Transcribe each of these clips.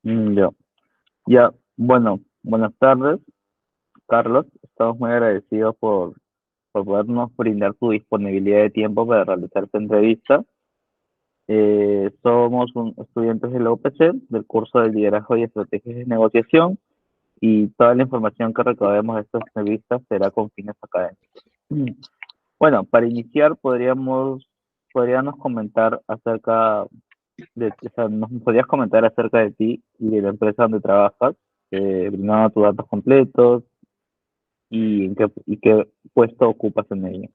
Ya, ya, bueno, buenas tardes, Carlos. Estamos muy agradecidos por podernos brindar tu disponibilidad de tiempo para realizar esta entrevista. Somos estudiantes de la UPC, del curso de Liderazgo y Estrategias de Negociación, y toda la información que recabemos de estas entrevistas será con fines académicos. Mm. Bueno, para iniciar, podríamos comentar acerca o sea, nos podrías comentar acerca de ti y de la empresa donde trabajas, brindando tus datos completos y qué puesto ocupas en ella.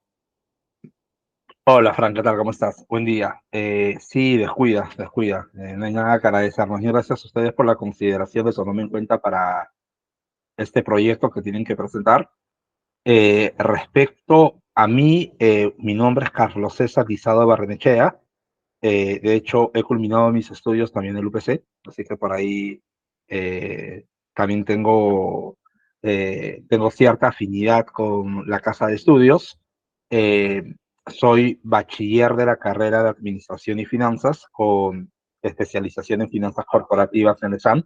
Hola, Frank, ¿qué tal? ¿Cómo estás? Buen día. Sí, descuida, descuida. No hay nada que agradecernos. Y gracias a ustedes por la consideración de tomarme en cuenta para este proyecto que tienen que presentar. Respecto a mí, mi nombre es Carlos César Lizado Barrenechea. De hecho, he culminado mis estudios también en el UPC, así que por ahí también tengo cierta afinidad con la casa de estudios. Eh, Soy bachiller de la carrera de Administración y Finanzas con especialización en finanzas corporativas en el SAM.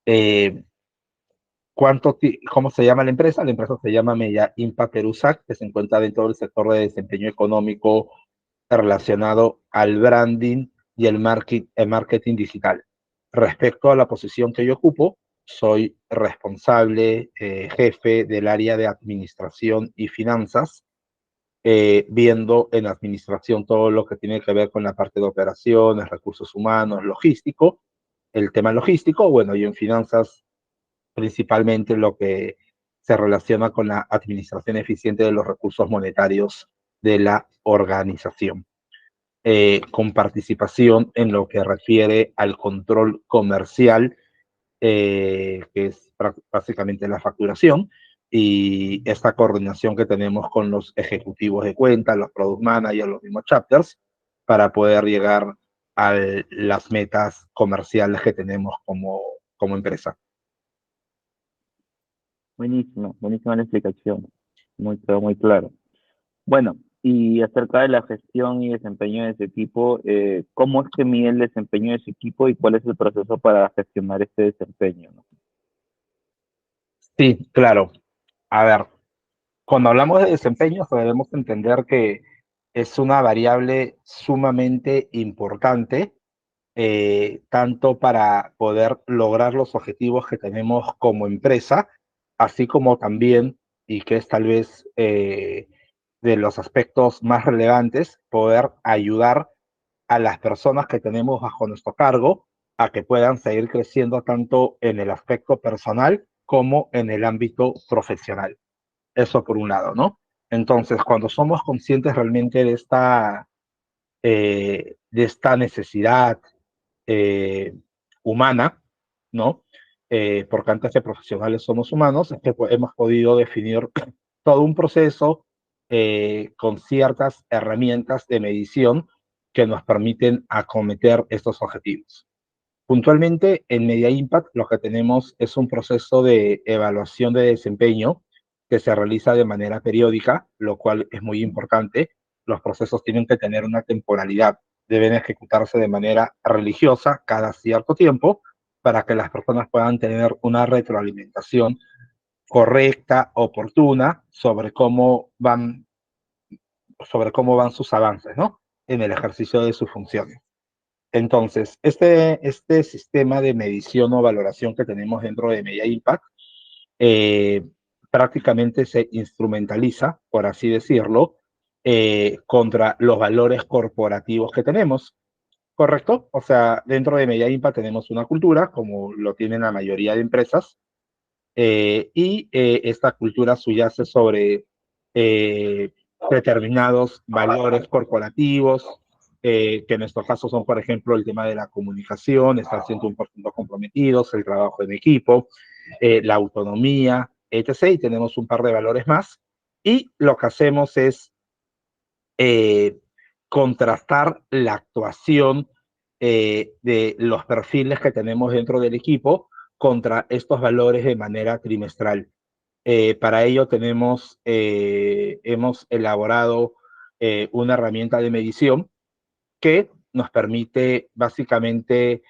Eh, ¿Cómo se llama la empresa? La empresa se llama Media Impact Perusac, que se encuentra dentro del sector de desempeño económico relacionado al branding y el marketing digital. Respecto a la posición que yo ocupo, soy responsable, jefe del área de administración y finanzas, viendo en administración todo lo que tiene que ver con la parte de operaciones, recursos humanos, logístico, el tema logístico, bueno, y en finanzas principalmente lo que se relaciona con la administración eficiente de los recursos monetarios de la organización, con participación en lo que refiere al control comercial, que es básicamente la facturación, y esta coordinación que tenemos con los ejecutivos de cuenta, los product managers, los mismos chapters, para poder llegar a las metas comerciales que tenemos como empresa. Buenísimo, buenísima la explicación. Quedó muy claro. Bueno, y acerca de la gestión y desempeño de ese equipo, ¿cómo es que mide el desempeño de ese equipo y cuál es el proceso para gestionar este desempeño, ¿no? Sí, claro. A ver, cuando hablamos de desempeño, debemos entender que es una variable sumamente importante, tanto para poder lograr los objetivos que tenemos como empresa, así como también, y que es tal vez de los aspectos más relevantes, poder ayudar a las personas que tenemos bajo nuestro cargo a que puedan seguir creciendo tanto en el aspecto personal como en el ámbito profesional. Eso por un lado, ¿no? Entonces, cuando somos conscientes realmente de esta necesidad eh, humana, ¿no? Porque antes de profesionales somos humanos, es que hemos podido definir todo un proceso con ciertas herramientas de medición que nos permiten acometer estos objetivos. Puntualmente, en Media Impact lo que tenemos es un proceso de evaluación de desempeño que se realiza de manera periódica, lo cual es muy importante. Los procesos tienen que tener una temporalidad, deben ejecutarse de manera religiosa cada cierto tiempo para que las personas puedan tener una retroalimentación correcta, oportuna, sobre cómo van sus avances, ¿no? En el ejercicio de sus funciones. Entonces, este sistema de medición o valoración que tenemos dentro de Media Impact eh, prácticamente se instrumentaliza, por así decirlo, contra los valores corporativos que tenemos, ¿correcto? O sea, dentro de Media Impact tenemos una cultura, como lo tienen la mayoría de empresas, y esta cultura subyace sobre eh, determinados valores corporativos, que en nuestro caso son, por ejemplo, el tema de la comunicación, estar 100% comprometidos, el trabajo en equipo, la autonomía, etc. Y tenemos un par de valores más. Y lo que hacemos es eh, contrastar la actuación de los perfiles que tenemos dentro del equipo contra estos valores de manera trimestral. Para ello hemos elaborado una herramienta de medición que nos permite básicamente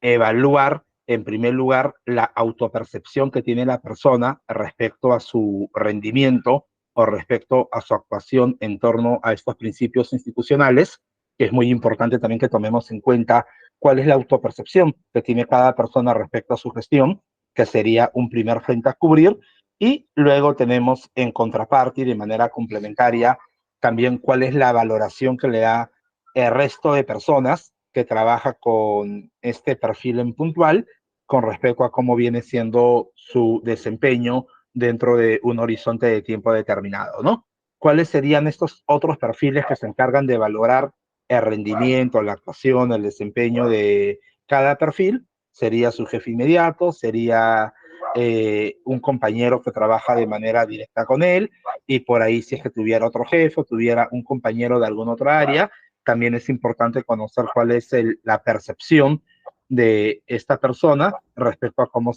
evaluar, en primer lugar, la autopercepción que tiene la persona respecto a su rendimiento o respecto a su actuación en torno a estos principios institucionales, que es muy importante también que tomemos en cuenta cuál es la autopercepción que tiene cada persona respecto a su gestión, que sería un primer frente a cubrir, y luego tenemos en contraparte y de manera complementaria también cuál es la valoración que le da el resto de personas que trabaja con este perfil en puntual con respecto a cómo viene siendo su desempeño dentro de un horizonte de tiempo determinado, ¿no? ¿Cuáles serían estos otros perfiles que se encargan de valorar el rendimiento, la actuación, el desempeño de cada perfil? Sería su jefe inmediato, sería un compañero que trabaja de manera directa con él, y por ahí si es que tuviera otro jefe o tuviera un compañero de alguna otra área, también es importante conocer cuál es la percepción de esta persona respecto a cómo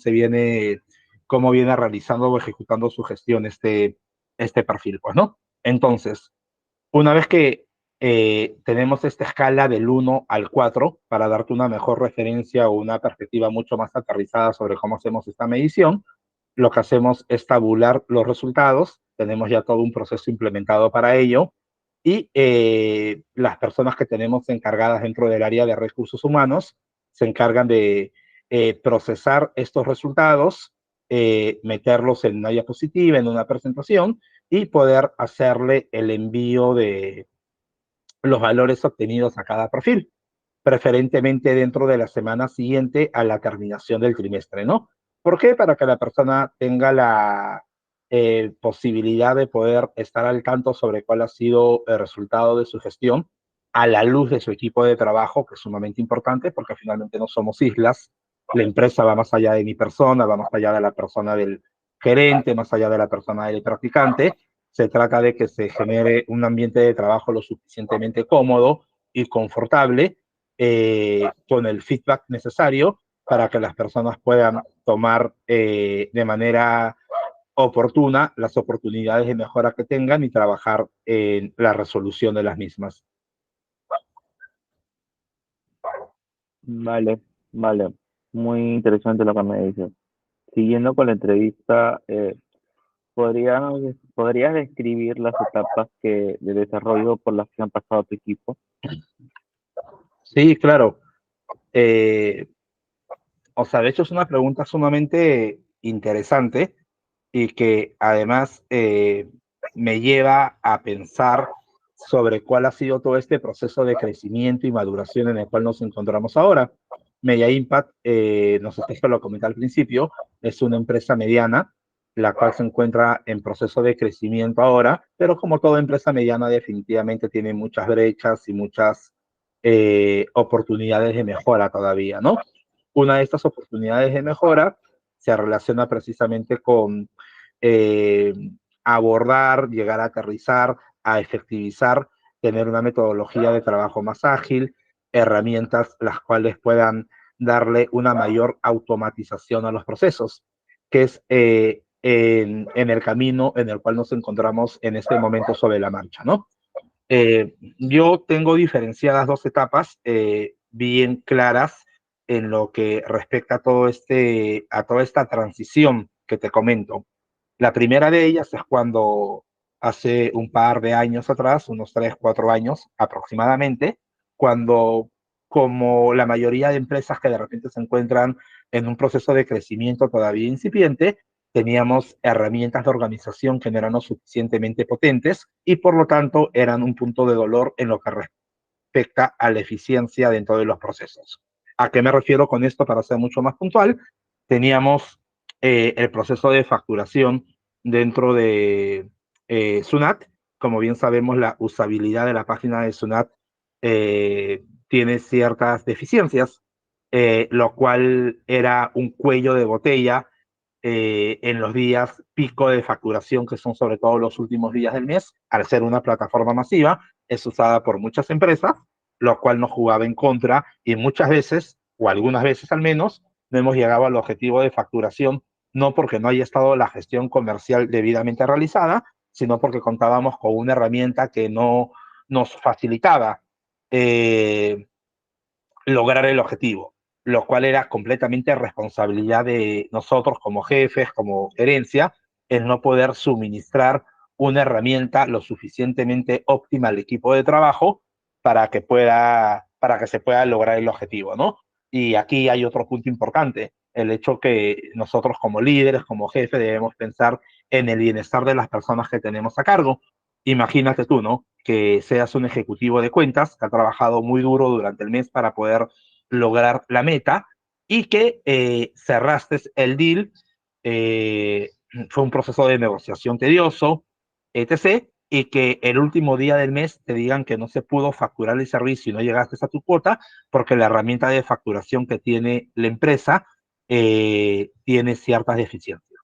viene realizando o ejecutando su gestión este perfil, pues, ¿no? Entonces, una vez que tenemos esta escala del 1 al 4 para darte una mejor referencia o una perspectiva mucho más aterrizada sobre cómo hacemos esta medición, lo que hacemos es tabular los resultados, tenemos ya todo un proceso implementado para ello, y las personas que tenemos encargadas dentro del área de recursos humanos se encargan de procesar estos resultados, meterlos en una diapositiva, en una presentación, y poder hacerle el envío de los valores obtenidos a cada perfil, preferentemente dentro de la semana siguiente a la terminación del trimestre, ¿no? ¿Por qué? Para que la persona tenga la posibilidad de poder estar al tanto sobre cuál ha sido el resultado de su gestión a la luz de su equipo de trabajo, que es sumamente importante porque finalmente no somos islas. La empresa va más allá de mi persona, va más allá de la persona del gerente, más allá de la persona del practicante. Se trata de que se genere un ambiente de trabajo lo suficientemente cómodo y confortable, con el feedback necesario para que las personas puedan tomar de manera oportuna las oportunidades de mejora que tengan y trabajar en la resolución de las mismas. Vale, vale. Muy interesante lo que me dices. Siguiendo con la entrevista, ¿podrías describir las etapas de desarrollo por las que han pasado tu equipo? Sí, claro. Eh, o sea, de hecho es una pregunta sumamente interesante y que además me lleva a pensar sobre cuál ha sido todo este proceso de crecimiento y maduración en el cual nos encontramos ahora. Media Impact, no sé si lo comenté al principio, es una empresa mediana, la cual se encuentra en proceso de crecimiento ahora, pero como toda empresa mediana definitivamente tiene muchas brechas y muchas oportunidades de mejora todavía, ¿no? Una de estas oportunidades de mejora se relaciona precisamente con eh, abordar, llegar a aterrizar, a efectivizar, tener una metodología de trabajo más ágil, herramientas las cuales puedan darle una mayor automatización a los procesos, que es en el camino en el cual nos encontramos en este momento sobre la marcha, ¿no? Yo tengo diferenciadas dos etapas bien claras en lo que respecta a toda esta transición que te comento. La primera de ellas es cuando hace un par de años atrás, unos 3, 4 años aproximadamente, cuando como la mayoría de empresas que de repente se encuentran en un proceso de crecimiento todavía incipiente, teníamos herramientas de organización que no eran lo suficientemente potentes y por lo tanto eran un punto de dolor en lo que respecta a la eficiencia dentro de los procesos. ¿A qué me refiero con esto para ser mucho más puntual? Teníamos el proceso de facturación dentro de Sunat. Como bien sabemos, la usabilidad de la página de Sunat tiene ciertas deficiencias, lo cual era un cuello de botella en los días pico de facturación, que son sobre todo los últimos días del mes. Al ser una plataforma masiva, es usada por muchas empresas, lo cual nos jugaba en contra y muchas veces, o algunas veces al menos, no hemos llegado al objetivo de facturación, no porque no haya estado la gestión comercial debidamente realizada, sino porque contábamos con una herramienta que no nos facilitaba eh, lograr el objetivo. lo cual era completamente responsabilidad de nosotros como jefes, como gerencia, el no poder suministrar una herramienta lo suficientemente óptima al equipo de trabajo para que se pueda lograr el objetivo, ¿no? Y aquí hay otro punto importante, el hecho que nosotros como líderes, como jefes, debemos pensar en el bienestar de las personas que tenemos a cargo. Imagínate tú, ¿no? Que seas un ejecutivo de cuentas que ha trabajado muy duro durante el mes para poder lograr la meta y que cerraste el deal, eh, fue un proceso de negociación tedioso, etc., y que el último día del mes te digan que no se pudo facturar el servicio y no llegaste a tu cuota porque la herramienta de facturación que tiene la empresa tiene ciertas deficiencias.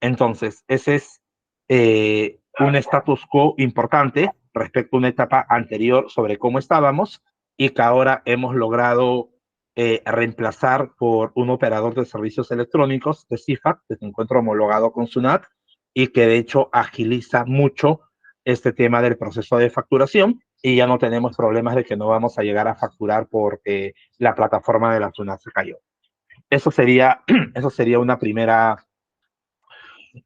Entonces, ese es un status quo importante respecto a una etapa anterior sobre cómo estábamos y que ahora hemos logrado reemplazar por un operador de servicios electrónicos de CIFAC, que se encuentra homologado con SUNAT y que de hecho agiliza mucho este tema del proceso de facturación y ya no tenemos problemas de que no vamos a llegar a facturar porque la plataforma de la SUNAT se cayó. Eso sería una primera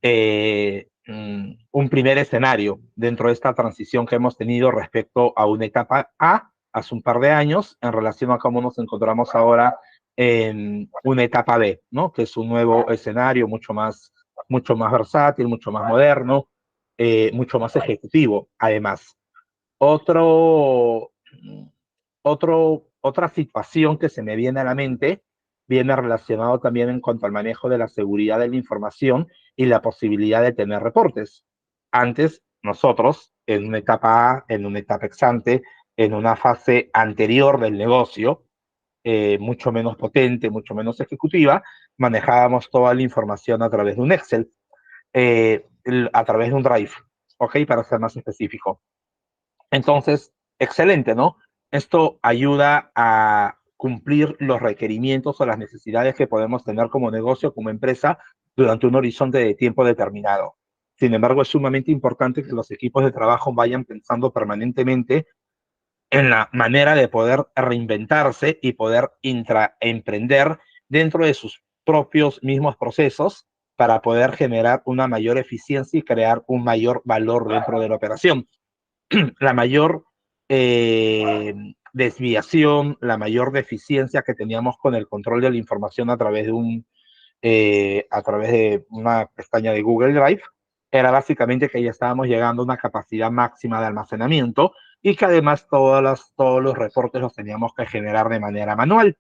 un primer escenario dentro de esta transición que hemos tenido respecto a una etapa A hace un par de años en relación a cómo nos encontramos ahora en una etapa B, ¿no? Que es un nuevo escenario mucho más versátil, mucho más moderno, mucho más ejecutivo, además. Otro, otra situación que se me viene a la mente viene relacionado también en cuanto al manejo de la seguridad de la información y la posibilidad de tener reportes. Antes, nosotros, en una etapa A, en una etapa ex ante, en una fase anterior del negocio, mucho menos potente, mucho menos ejecutiva, manejábamos toda la información a través de un Excel, a través de un Drive, ¿ok? Para ser más específico. Entonces, excelente, ¿no? Esto ayuda a cumplir los requerimientos o las necesidades que podemos tener como negocio, como empresa, durante un horizonte de tiempo determinado. Sin embargo, es sumamente importante que los equipos de trabajo vayan pensando permanentemente en la manera de poder reinventarse y poder emprender dentro de sus propios mismos procesos para poder generar una mayor eficiencia y crear un mayor valor dentro de la operación. La mayor desviación, la mayor deficiencia que teníamos con el control de la información a través de una pestaña de Google Drive era básicamente que ya estábamos llegando a una capacidad máxima de almacenamiento y que además todos los reportes los teníamos que generar de manera manual.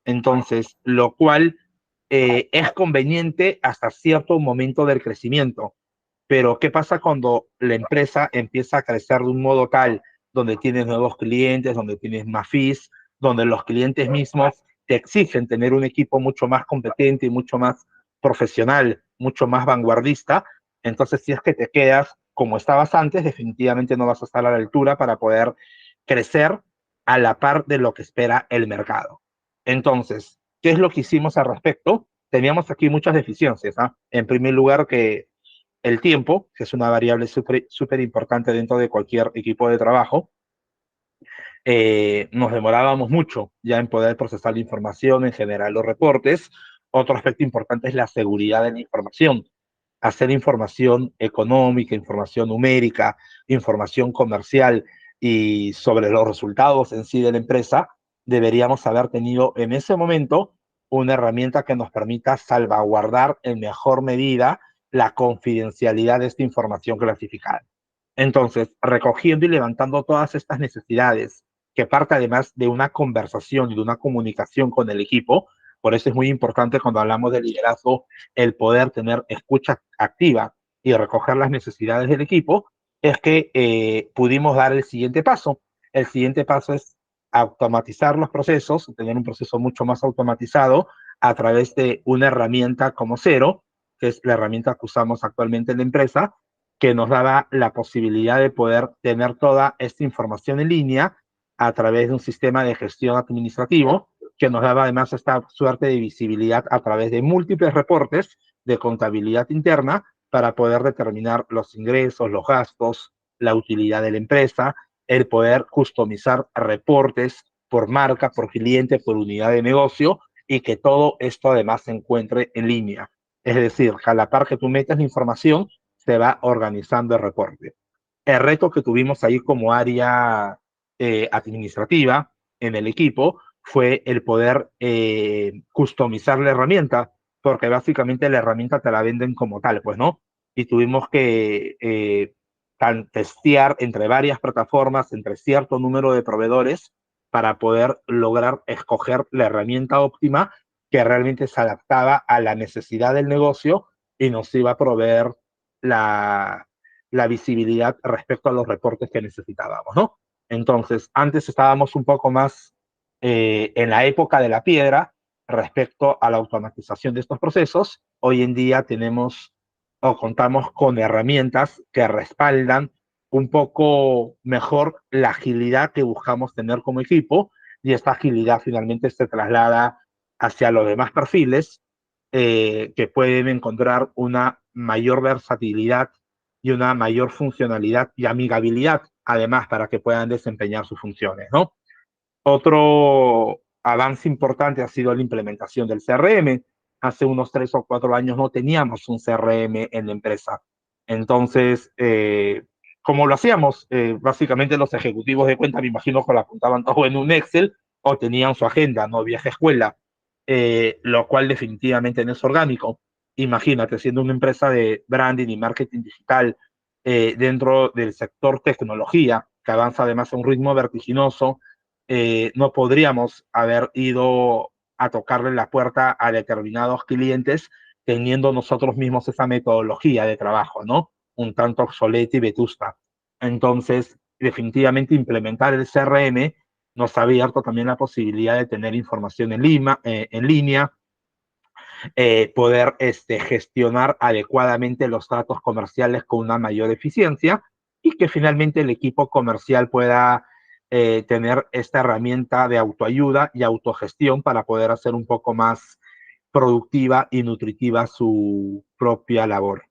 Entonces, lo cual es conveniente hasta cierto momento del crecimiento. Pero, ¿qué pasa cuando la empresa empieza a crecer de un modo tal donde tienes nuevos clientes, donde tienes más fees, donde los clientes mismos te exigen tener un equipo mucho más competente y mucho más profesional, mucho más vanguardista? Entonces, si es que te quedas como estabas antes, definitivamente no vas a estar a la altura para poder crecer a la par de lo que espera el mercado. Entonces, ¿qué es lo que hicimos al respecto? Teníamos aquí muchas deficiencias, ¿ah? En primer lugar, que el tiempo, que es una variable súper importante dentro de cualquier equipo de trabajo, nos demorábamos mucho ya en poder procesar la información, en generar los reportes. Otro aspecto importante es la seguridad de la información. Hacer información económica, información numérica, información comercial y sobre los resultados en sí de la empresa, deberíamos haber tenido en ese momento una herramienta que nos permita salvaguardar en mejor medida la confidencialidad de esta información clasificada. Entonces, recogiendo y levantando todas estas necesidades, que parte además de una conversación y de una comunicación con el equipo, por eso es muy importante cuando hablamos de liderazgo el poder tener escucha activa y recoger las necesidades del equipo, es que pudimos dar el siguiente paso. El siguiente paso es automatizar los procesos, tener un proceso mucho más automatizado a través de una herramienta como Cero, que es la herramienta que usamos actualmente en la empresa, que nos daba la posibilidad de poder tener toda esta información en línea a través de un sistema de gestión administrativo, que nos daba además esta suerte de visibilidad a través de múltiples reportes de contabilidad interna para poder determinar los ingresos, los gastos, la utilidad de la empresa, el poder customizar reportes por marca, por cliente, por unidad de negocio y que todo esto además se encuentre en línea. Es decir, que a la par que tú metes la información, se va organizando el reporte. El reto que tuvimos ahí como área administrativa en el equipo fue el poder customizar la herramienta, porque básicamente la herramienta te la venden como tal, pues, ¿no? Y tuvimos que testear entre varias plataformas, entre cierto número de proveedores, para poder lograr escoger la herramienta óptima que realmente se adaptaba a la necesidad del negocio y nos iba a proveer la visibilidad respecto a los reportes que necesitábamos, ¿no? Entonces, antes estábamos un poco más en la época de la piedra respecto a la automatización de estos procesos. Hoy en día tenemos o contamos con herramientas que respaldan un poco mejor la agilidad que buscamos tener como equipo, y esta agilidad finalmente se traslada hacia los demás perfiles que pueden encontrar una mayor versatilidad y una mayor funcionalidad y amigabilidad, además, para que puedan desempeñar sus funciones, ¿no? Otro avance importante ha sido la implementación del CRM. Hace unos 3 o 4 años no teníamos un CRM en la empresa. Entonces, ¿cómo lo hacíamos? Básicamente los ejecutivos de cuenta, me imagino que lo apuntaban todo en un Excel o tenían su agenda, no vieja escuela, lo cual definitivamente no es orgánico. Imagínate, siendo una empresa de branding y marketing digital dentro del sector tecnología, que avanza además a un ritmo vertiginoso, no podríamos haber ido a tocarle la puerta a determinados clientes teniendo nosotros mismos esa metodología de trabajo, ¿no? Un tanto obsoleta y vetusta. Entonces, definitivamente implementar el CRM nos ha abierto también la posibilidad de tener información en línea, poder gestionar adecuadamente los tratos comerciales con una mayor eficiencia y que finalmente el equipo comercial pueda tener esta herramienta de autoayuda y autogestión para poder hacer un poco más productiva y nutritiva su propia labor.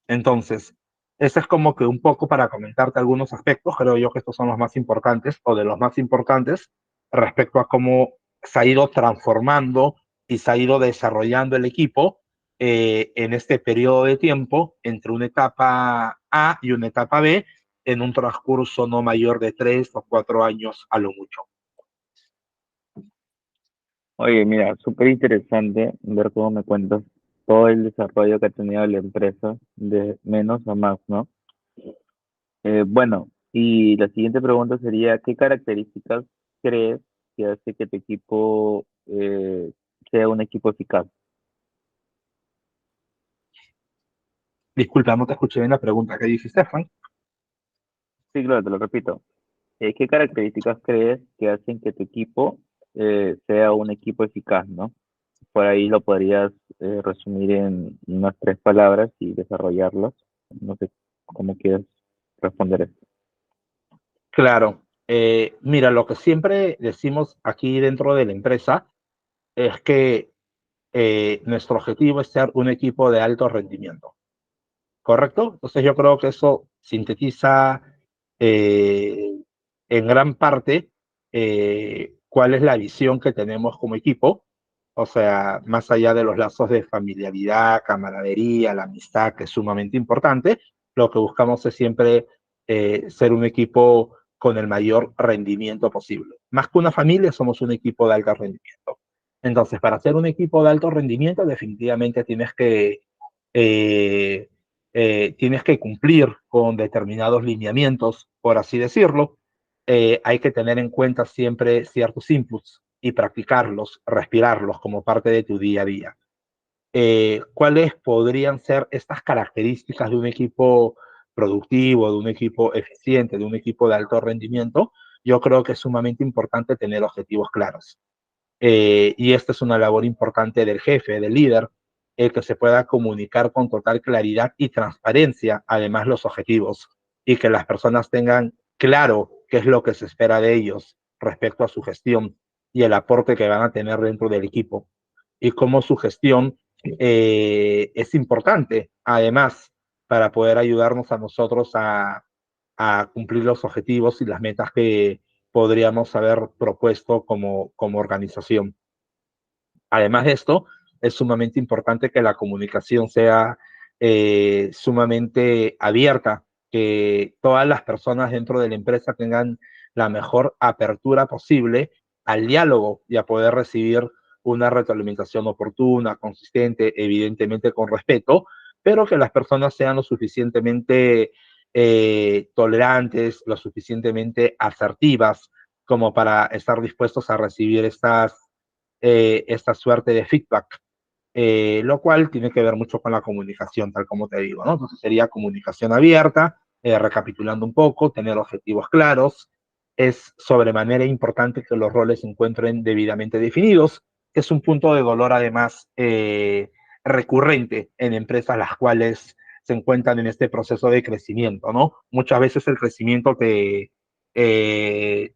Entonces, eso es como que un poco para comentarte algunos aspectos, creo yo que estos son los más importantes o de los más importantes respecto a cómo se ha ido transformando y se ha ido desarrollando el equipo en este periodo de tiempo entre una etapa A y una etapa B en un transcurso no mayor de 3 o 4 años a lo mucho. Oye, mira, súper interesante ver cómo me cuentas todo el desarrollo que ha tenido la empresa de menos a más, ¿no? Bueno, y la siguiente pregunta sería, ¿qué características crees que hace que tu equipo sea un equipo eficaz? Disculpa, no te escuché bien la pregunta que dijiste, Frank. Sí, claro, te lo repito. ¿Qué características crees que hacen que tu equipo sea un equipo eficaz, ¿no? Por ahí lo podrías resumir en unas 3 palabras y desarrollarlas. No sé cómo quieres responder esto. Claro, mira, lo que siempre decimos aquí dentro de la empresa es que nuestro objetivo es ser un equipo de alto rendimiento, ¿correcto? Entonces yo creo que eso sintetiza eh, en gran parte cuál es la visión que tenemos como equipo, o sea, más allá de los lazos de familiaridad, camaradería, la amistad, que es sumamente importante, lo que buscamos es siempre ser un equipo con el mayor rendimiento posible. Más que una familia, somos un equipo de alto rendimiento. Entonces, para ser un equipo de alto rendimiento, definitivamente eh, tienes que cumplir con determinados lineamientos, por así decirlo. Hay que tener en cuenta siempre ciertos inputs y practicarlos, respirarlos como parte de tu día a día. ¿Cuáles podrían ser estas características de un equipo productivo, de un equipo eficiente, de un equipo de alto rendimiento? Yo creo que es sumamente importante tener objetivos claros. Y esta es una labor importante del jefe, del líder, el que se pueda comunicar con total claridad y transparencia, además los objetivos, y que las personas tengan claro qué es lo que se espera de ellos respecto a su gestión y el aporte que van a tener dentro del equipo, y cómo su gestión es importante, además, para poder ayudarnos a nosotros a cumplir los objetivos y las metas que podríamos haber propuesto como organización. Además de esto, es sumamente importante que la comunicación sea sumamente abierta, que todas las personas dentro de la empresa tengan la mejor apertura posible al diálogo y a poder recibir una retroalimentación oportuna, consistente, evidentemente con respeto, pero que las personas sean lo suficientemente tolerantes, lo suficientemente asertivas como para estar dispuestos a recibir esta suerte de feedback, lo cual tiene que ver mucho con la comunicación, tal como te digo, ¿no? Entonces sería comunicación abierta, recapitulando un poco, tener objetivos claros. Es sobremanera importante que los roles se encuentren debidamente definidos, que es un punto de dolor además recurrente en empresas las cuales se encuentran en este proceso de crecimiento, ¿no? Muchas veces el crecimiento te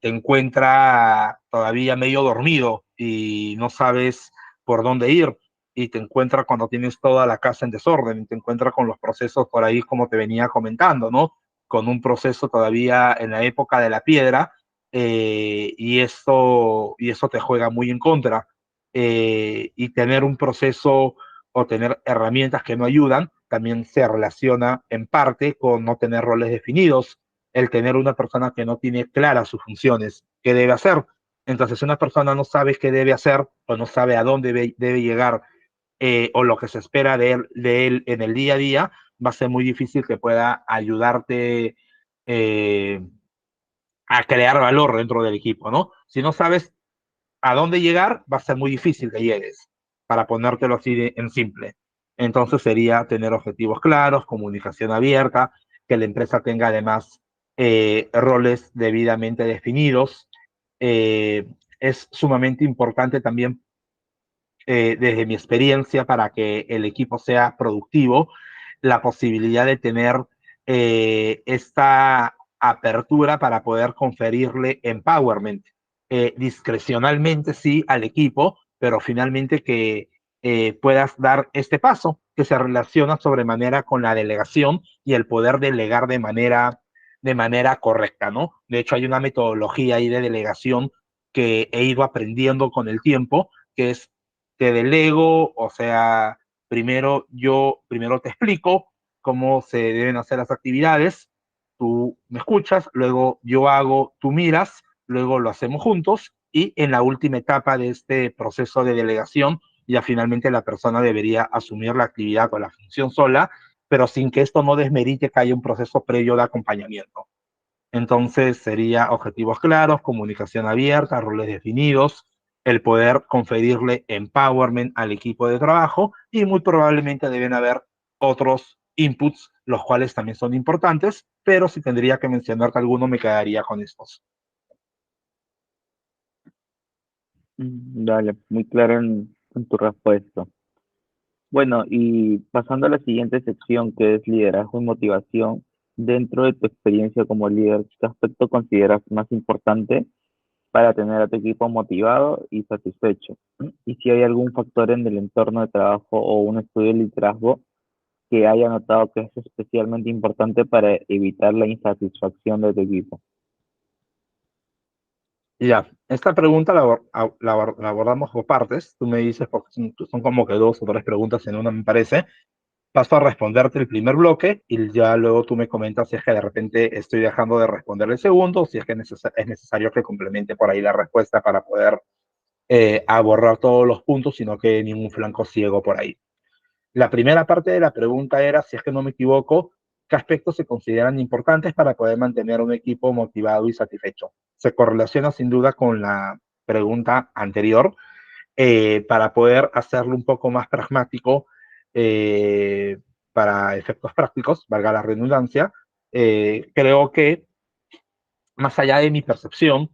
encuentra todavía medio dormido y no sabes por dónde ir, y te encuentra cuando tienes toda la casa en desorden, y te encuentra con los procesos por ahí como te venía comentando, ¿no? Con un proceso todavía en la época de la piedra, y eso te juega muy en contra. Y tener un proceso o tener herramientas que no ayudan también se relaciona en parte con no tener roles definidos, el tener una persona que no tiene claras sus funciones, qué debe hacer. Entonces, si una persona no sabe qué debe hacer o no sabe a dónde debe llegar, o lo que se espera de él en el día a día, va a ser muy difícil que pueda ayudarte eh, a crear valor dentro del equipo, ¿no? Si no sabes a dónde llegar, va a ser muy difícil que llegues, para ponértelo así en simple. Entonces sería tener objetivos claros, comunicación abierta, que la empresa tenga además roles debidamente definidos. Es sumamente importante también, desde mi experiencia, para que el equipo sea productivo, la posibilidad de tener esta apertura para poder conferirle empowerment, discrecionalmente sí al equipo, pero finalmente que puedas dar este paso que se relaciona sobremanera con la delegación y el poder delegar de manera correcta, ¿no? De hecho, hay una metodología ahí de delegación que he ido aprendiendo con el tiempo, que es: te delego, o sea, primero te explico cómo se deben hacer las actividades, tú me escuchas, luego yo hago, tú miras, luego lo hacemos juntos, y en la última etapa de este proceso de delegación, ya finalmente la persona debería asumir la actividad o la función sola, pero sin que esto no desmerite que haya un proceso previo de acompañamiento. Entonces sería objetivos claros, comunicación abierta, roles definidos, el poder conferirle empowerment al equipo de trabajo, y muy probablemente deben haber otros inputs, los cuales también son importantes, pero si tendría que mencionarte alguno, me quedaría con estos. Dale, muy claro en tu respuesta. Bueno, y pasando a la siguiente sección, que es liderazgo y motivación, dentro de tu experiencia como líder, ¿qué aspecto consideras más importante para tener a tu equipo motivado y satisfecho? Y si hay algún factor en el entorno de trabajo o un estudio de liderazgo que haya notado que es especialmente importante para evitar la insatisfacción de tu equipo. Ya, esta pregunta la abordamos por partes. Tú me dices, porque son como que dos o tres preguntas en una, me parece. Paso a responderte el primer bloque y ya luego tú me comentas si es que de repente estoy dejando de responder el segundo, o si es que es necesario que complemente por ahí la respuesta para poder abordar todos los puntos y no quede ningún flanco ciego por ahí. La primera parte de la pregunta era, si es que no me equivoco, ¿qué aspectos se consideran importantes para poder mantener un equipo motivado y satisfecho? Se correlaciona sin duda con la pregunta anterior, para poder hacerlo un poco más pragmático, eh, para efectos prácticos, valga la redundancia. Creo que, más allá de mi percepción,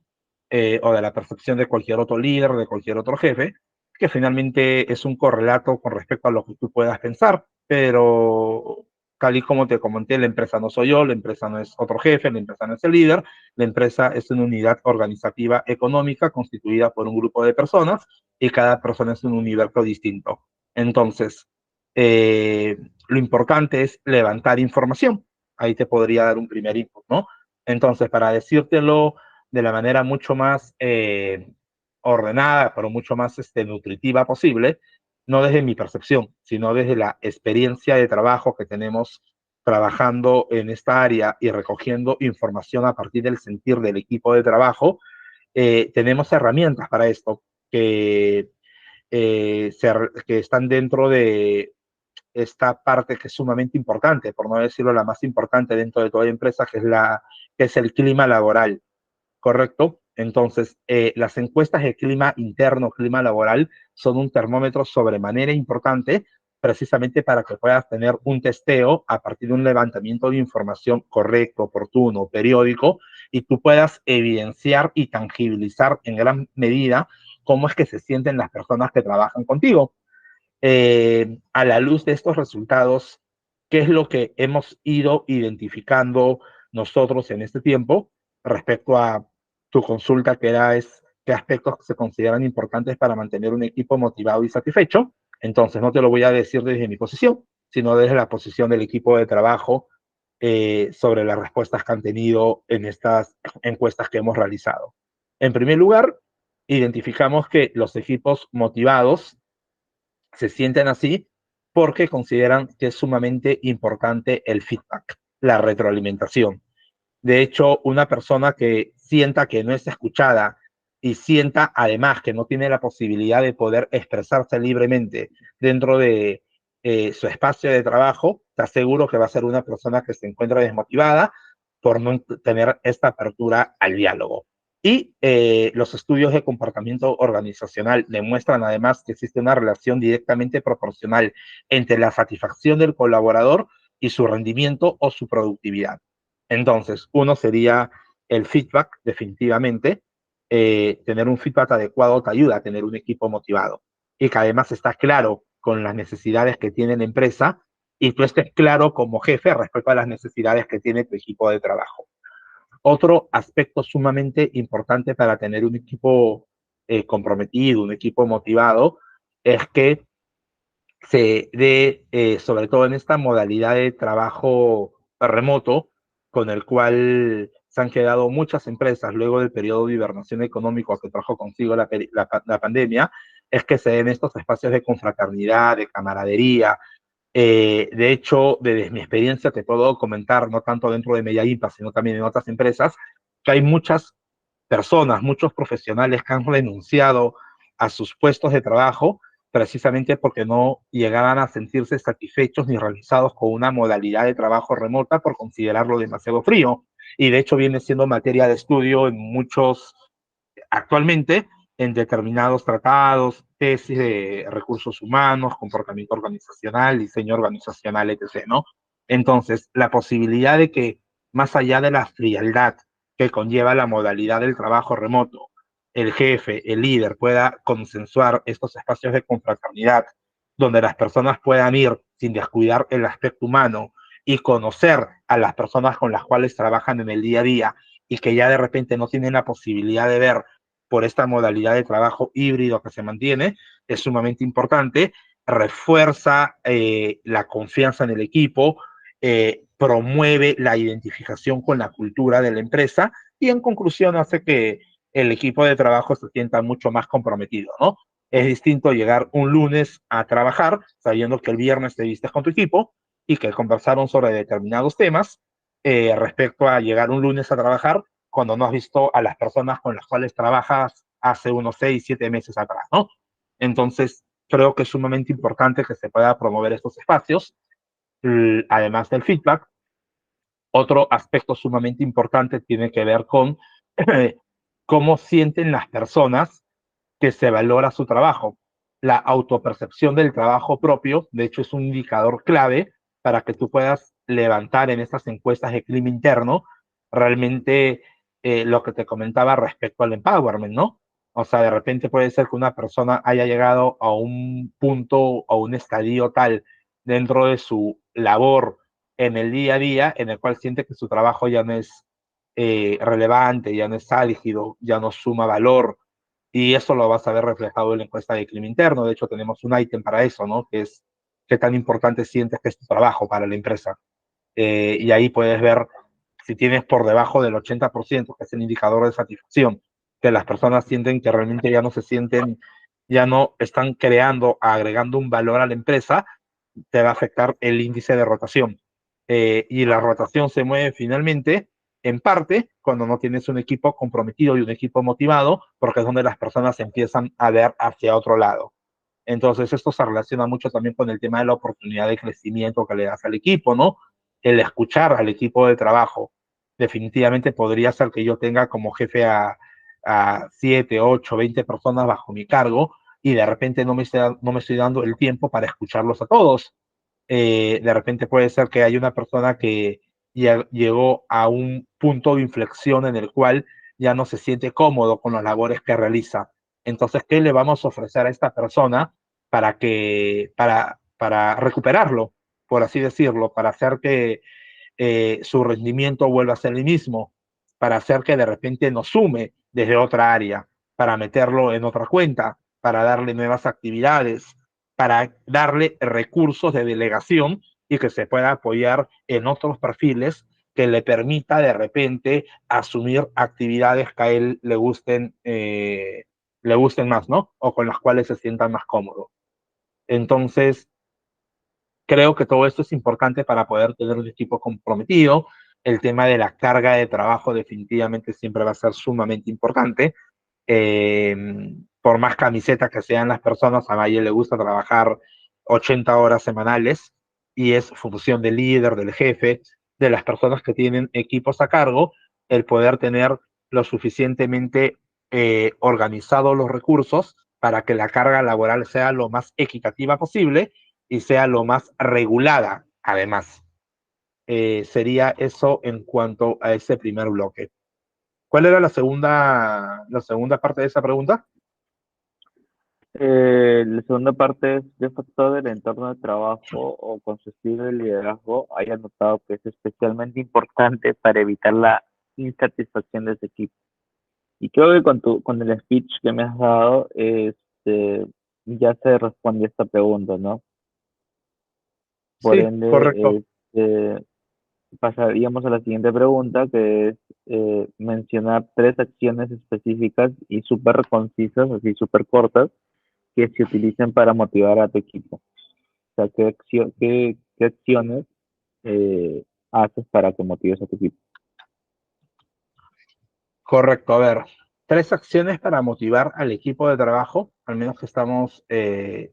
o de la percepción de cualquier otro líder, de cualquier otro jefe, que finalmente es un correlato con respecto a lo que tú puedas pensar, pero tal y como te comenté, la empresa no soy yo, la empresa no es otro jefe, la empresa no es el líder, la empresa es una unidad organizativa económica constituida por un grupo de personas, y cada persona es un universo distinto. Entonces, eh, lo importante es levantar información. Ahí te podría dar un primer input, ¿no? Entonces, para decírtelo de la manera mucho más ordenada, pero mucho más nutritiva posible, no desde mi percepción, sino desde la experiencia de trabajo que tenemos trabajando en esta área y recogiendo información a partir del sentir del equipo de trabajo. Tenemos herramientas para esto que, que están dentro de esta parte que es sumamente importante, por no decirlo la más importante dentro de toda empresa, que es el clima laboral, ¿correcto? Entonces, las encuestas de clima interno, clima laboral, son un termómetro sobremanera importante precisamente para que puedas tener un testeo a partir de un levantamiento de información correcto, oportuno, periódico, y tú puedas evidenciar y tangibilizar en gran medida cómo es que se sienten las personas que trabajan contigo. A la luz de estos resultados, ¿qué es lo que hemos ido identificando nosotros en este tiempo respecto a tu consulta, que era qué aspectos se consideran importantes para mantener un equipo motivado y satisfecho? Entonces, no te lo voy a decir desde mi posición, sino desde la posición del equipo de trabajo sobre las respuestas que han tenido en estas encuestas que hemos realizado. En primer lugar, identificamos que los equipos motivados se sienten así porque consideran que es sumamente importante el feedback, la retroalimentación. De hecho, una persona que sienta que no es escuchada y sienta además que no tiene la posibilidad de poder expresarse libremente dentro de su espacio de trabajo, te aseguro que va a ser una persona que se encuentra desmotivada por no tener esta apertura al diálogo. Y los estudios de comportamiento organizacional demuestran además que existe una relación directamente proporcional entre la satisfacción del colaborador y su rendimiento o su productividad. Entonces, uno sería el feedback, definitivamente. Tener un feedback adecuado te ayuda a tener un equipo motivado y que además está claro con las necesidades que tiene la empresa y tú estés claro como jefe respecto a las necesidades que tiene tu equipo de trabajo. Otro aspecto sumamente importante para tener un equipo comprometido, un equipo motivado, es que se dé, sobre todo en esta modalidad de trabajo remoto, con el cual se han quedado muchas empresas luego del periodo de hibernación económico que trajo consigo la pandemia, es que se den estos espacios de confraternidad, de camaradería. De hecho, desde mi experiencia te puedo comentar, no tanto dentro de Mediaimpa, sino también en otras empresas, que hay muchas personas, muchos profesionales que han renunciado a sus puestos de trabajo precisamente porque no llegaban a sentirse satisfechos ni realizados con una modalidad de trabajo remota por considerarlo demasiado frío. Y de hecho viene siendo materia de estudio en muchos, actualmente, en determinados tratados, tesis de recursos humanos, comportamiento organizacional, diseño organizacional, etc., ¿no? Entonces, la posibilidad de que, más allá de la frialdad que conlleva la modalidad del trabajo remoto, el jefe, el líder pueda consensuar estos espacios de confraternidad, donde las personas puedan ir sin descuidar el aspecto humano y conocer a las personas con las cuales trabajan en el día a día y que ya de repente no tienen la posibilidad de ver por esta modalidad de trabajo híbrido que se mantiene, es sumamente importante, refuerza la confianza en el equipo, promueve la identificación con la cultura de la empresa y en conclusión hace que el equipo de trabajo se sienta mucho más comprometido, ¿no? Es distinto llegar un lunes a trabajar sabiendo que el viernes te vistes con tu equipo y que conversaron sobre determinados temas respecto a llegar un lunes a trabajar cuando no has visto a las personas con las cuales trabajas hace unos 6, 7 meses atrás, ¿no? Entonces, creo que es sumamente importante que se pueda promover estos espacios, además del feedback. Otro aspecto sumamente importante tiene que ver con cómo sienten las personas que se valora su trabajo. La autopercepción del trabajo propio, de hecho, es un indicador clave para que tú puedas levantar en estas encuestas de clima interno realmente lo que te comentaba respecto al empowerment, ¿no? O sea, de repente puede ser que una persona haya llegado a un punto o un estadio tal dentro de su labor en el día a día en el cual siente que su trabajo ya no es relevante, ya no es álgido, ya no suma valor, y eso lo vas a ver reflejado en la encuesta de clima interno. De hecho, tenemos un ítem para eso, ¿no? Que es qué tan importante sientes que es tu trabajo para la empresa. Y ahí puedes ver si tienes por debajo del 80%, que es el indicador de satisfacción, que las personas sienten que realmente ya no se sienten, ya no están creando, agregando un valor a la empresa, te va a afectar el índice de rotación. Y la rotación se mueve finalmente, en parte, cuando no tienes un equipo comprometido y un equipo motivado, porque es donde las personas empiezan a ver hacia otro lado. Entonces, esto se relaciona mucho también con el tema de la oportunidad de crecimiento que le das al equipo, ¿no? El escuchar al equipo de trabajo. Definitivamente podría ser que yo tenga como jefe a 7, 8, 20 personas bajo mi cargo y de repente no me estoy dando el tiempo para escucharlos a todos. De repente puede ser que hay una persona que ya llegó a un punto de inflexión en el cual ya no se siente cómodo con las labores que realiza. Entonces, ¿qué le vamos a ofrecer a esta persona para recuperarlo, por así decirlo, para hacer que su rendimiento vuelva a ser el mismo, para hacer que de repente nos sume desde otra área, para meterlo en otra cuenta, para darle nuevas actividades, para darle recursos de delegación y que se pueda apoyar en otros perfiles que le permita de repente asumir actividades que a él le gusten más, ¿no? O con las cuales se sienta más cómodo. Entonces, creo que todo esto es importante para poder tener un equipo comprometido. El tema de la carga de trabajo definitivamente siempre va a ser sumamente importante. Eh, por más camisetas que sean las personas, a nadie le gusta trabajar 80 horas semanales y es función del líder, del jefe, de las personas que tienen equipos a cargo, el poder tener lo suficientemente organizados los recursos para que la carga laboral sea lo más equitativa posible y sea lo más regulada, además. Sería eso en cuanto a ese primer bloque. ¿Cuál era la segunda parte de esa pregunta? La segunda parte es qué factor del entorno de trabajo o con su estilo de liderazgo haya notado que es especialmente importante para evitar la insatisfacción de ese equipo. Y creo que con el speech que me has dado, ya se responde esta pregunta, ¿no? Por Sí, correcto. ende, pasaríamos a la siguiente pregunta, que es mencionar tres acciones específicas y súper concisas, así súper cortas, que se utilicen para motivar a tu equipo. O sea, qué acciones haces para que motives a tu equipo? Correcto. A ver, tres acciones para motivar al equipo de trabajo, al menos que estamos en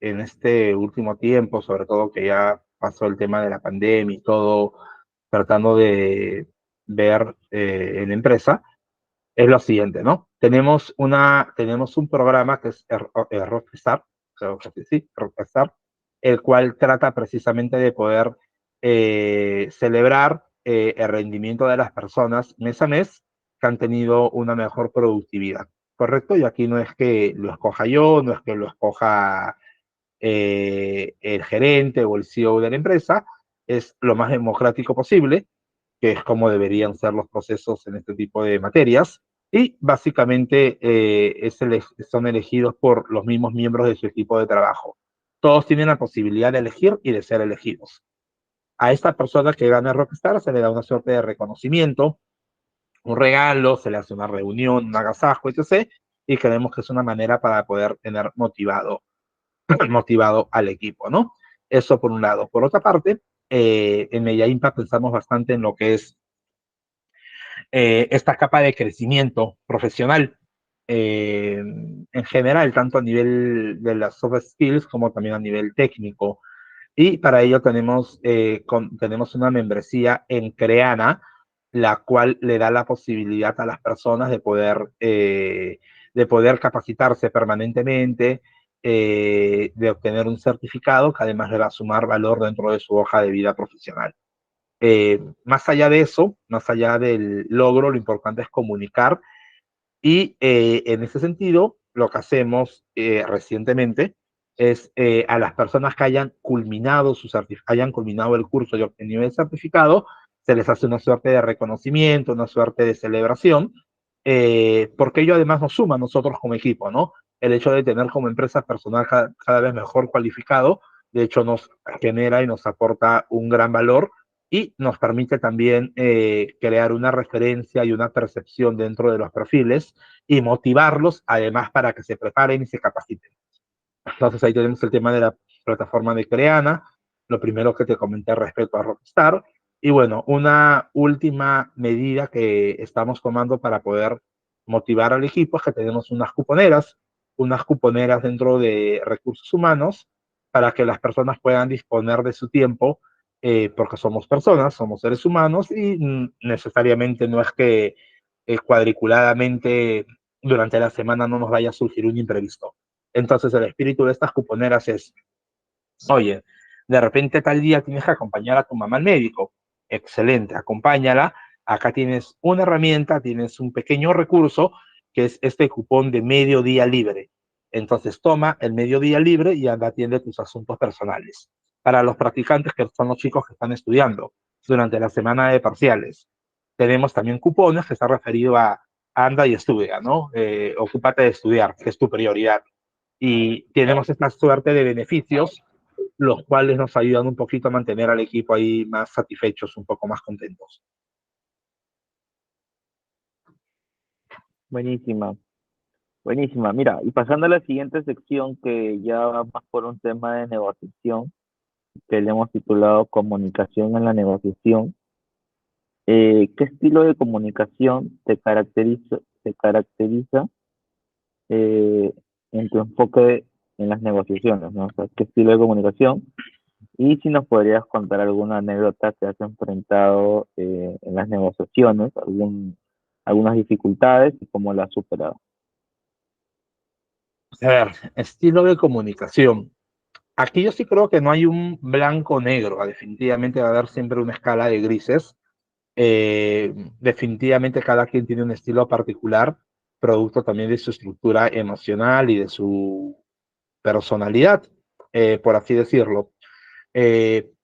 este último tiempo, sobre todo que ya pasó el tema de la pandemia y todo, tratando de ver en la empresa, es lo siguiente, ¿no? Tenemos un programa que es Rockstar, creo que sí, Rockstar, el cual trata precisamente de poder celebrar el rendimiento de las personas mes a mes que han tenido una mejor productividad, ¿correcto? Y aquí no es que lo escoja yo, no es que lo escoja el gerente o el CEO de la empresa, es lo más democrático posible, que es como deberían ser los procesos en este tipo de materias, y básicamente son elegidos por los mismos miembros de su equipo de trabajo. Todos tienen la posibilidad de elegir y de ser elegidos. A esta persona que gana Rockstar se le da una suerte de reconocimiento, un regalo, se le hace una reunión, un agasajo, etc. Y creemos que es una manera para poder tener motivado al equipo, ¿no? Eso por un lado. Por otra parte, en Media Impact pensamos bastante en lo que es esta capa de crecimiento profesional en general, tanto a nivel de las soft skills como también a nivel técnico. Y para ello tenemos una membresía en Creana, la cual le da la posibilidad a las personas de poder capacitarse permanentemente, de obtener un certificado que además le va a sumar valor dentro de su hoja de vida profesional. Más allá de eso, más allá del logro, lo importante es comunicar y en ese sentido, lo que hacemos recientemente es a las personas que hayan culminado el curso y obtenido el certificado, se les hace una suerte de reconocimiento, una suerte de celebración, porque ello además nos suma a nosotros como equipo, ¿no? El hecho de tener como empresa personal cada vez mejor cualificado, de hecho nos genera y nos aporta un gran valor y nos permite también crear una referencia y una percepción dentro de los perfiles y motivarlos además para que se preparen y se capaciten. Entonces ahí tenemos el tema de la plataforma de Creana, lo primero que te comenté respecto a Rockstar, y bueno, una última medida que estamos tomando para poder motivar al equipo es que tenemos unas cuponeras dentro de recursos humanos para que las personas puedan disponer de su tiempo, porque somos personas, somos seres humanos y necesariamente no es que cuadriculadamente durante la semana no nos vaya a surgir un imprevisto. Entonces el espíritu de estas cuponeras es, oye, de repente tal día tienes que acompañar a tu mamá al médico. Excelente, acompáñala. Acá tienes una herramienta, tienes un pequeño recurso que es este cupón de medio día libre. Entonces toma el medio día libre y anda atiende tus asuntos personales. Para los practicantes, que son los chicos que están estudiando durante la semana de parciales, tenemos también cupones que está referido a anda y estudia, ¿no? Ocúpate de estudiar, que es tu prioridad. Y tenemos esta suerte de beneficios, los cuales nos ayudan un poquito a mantener al equipo ahí más satisfechos, un poco más contentos. Buenísima, buenísima. Mira, y pasando a la siguiente sección que ya va más por un tema de negociación, que le hemos titulado Comunicación en la negociación. ¿Qué estilo de comunicación te caracteriza eh, en tu enfoque en las negociaciones, ¿no? O sea, ¿qué estilo de comunicación? Y si nos podrías contar alguna anécdota que has enfrentado en las negociaciones, algunas dificultades y cómo las has superado. A ver, estilo de comunicación. Aquí yo sí creo que no hay un blanco-negro, definitivamente va a haber siempre una escala de grises. Definitivamente cada quien tiene un estilo particular, producto también de su estructura emocional y de su personalidad, por así decirlo.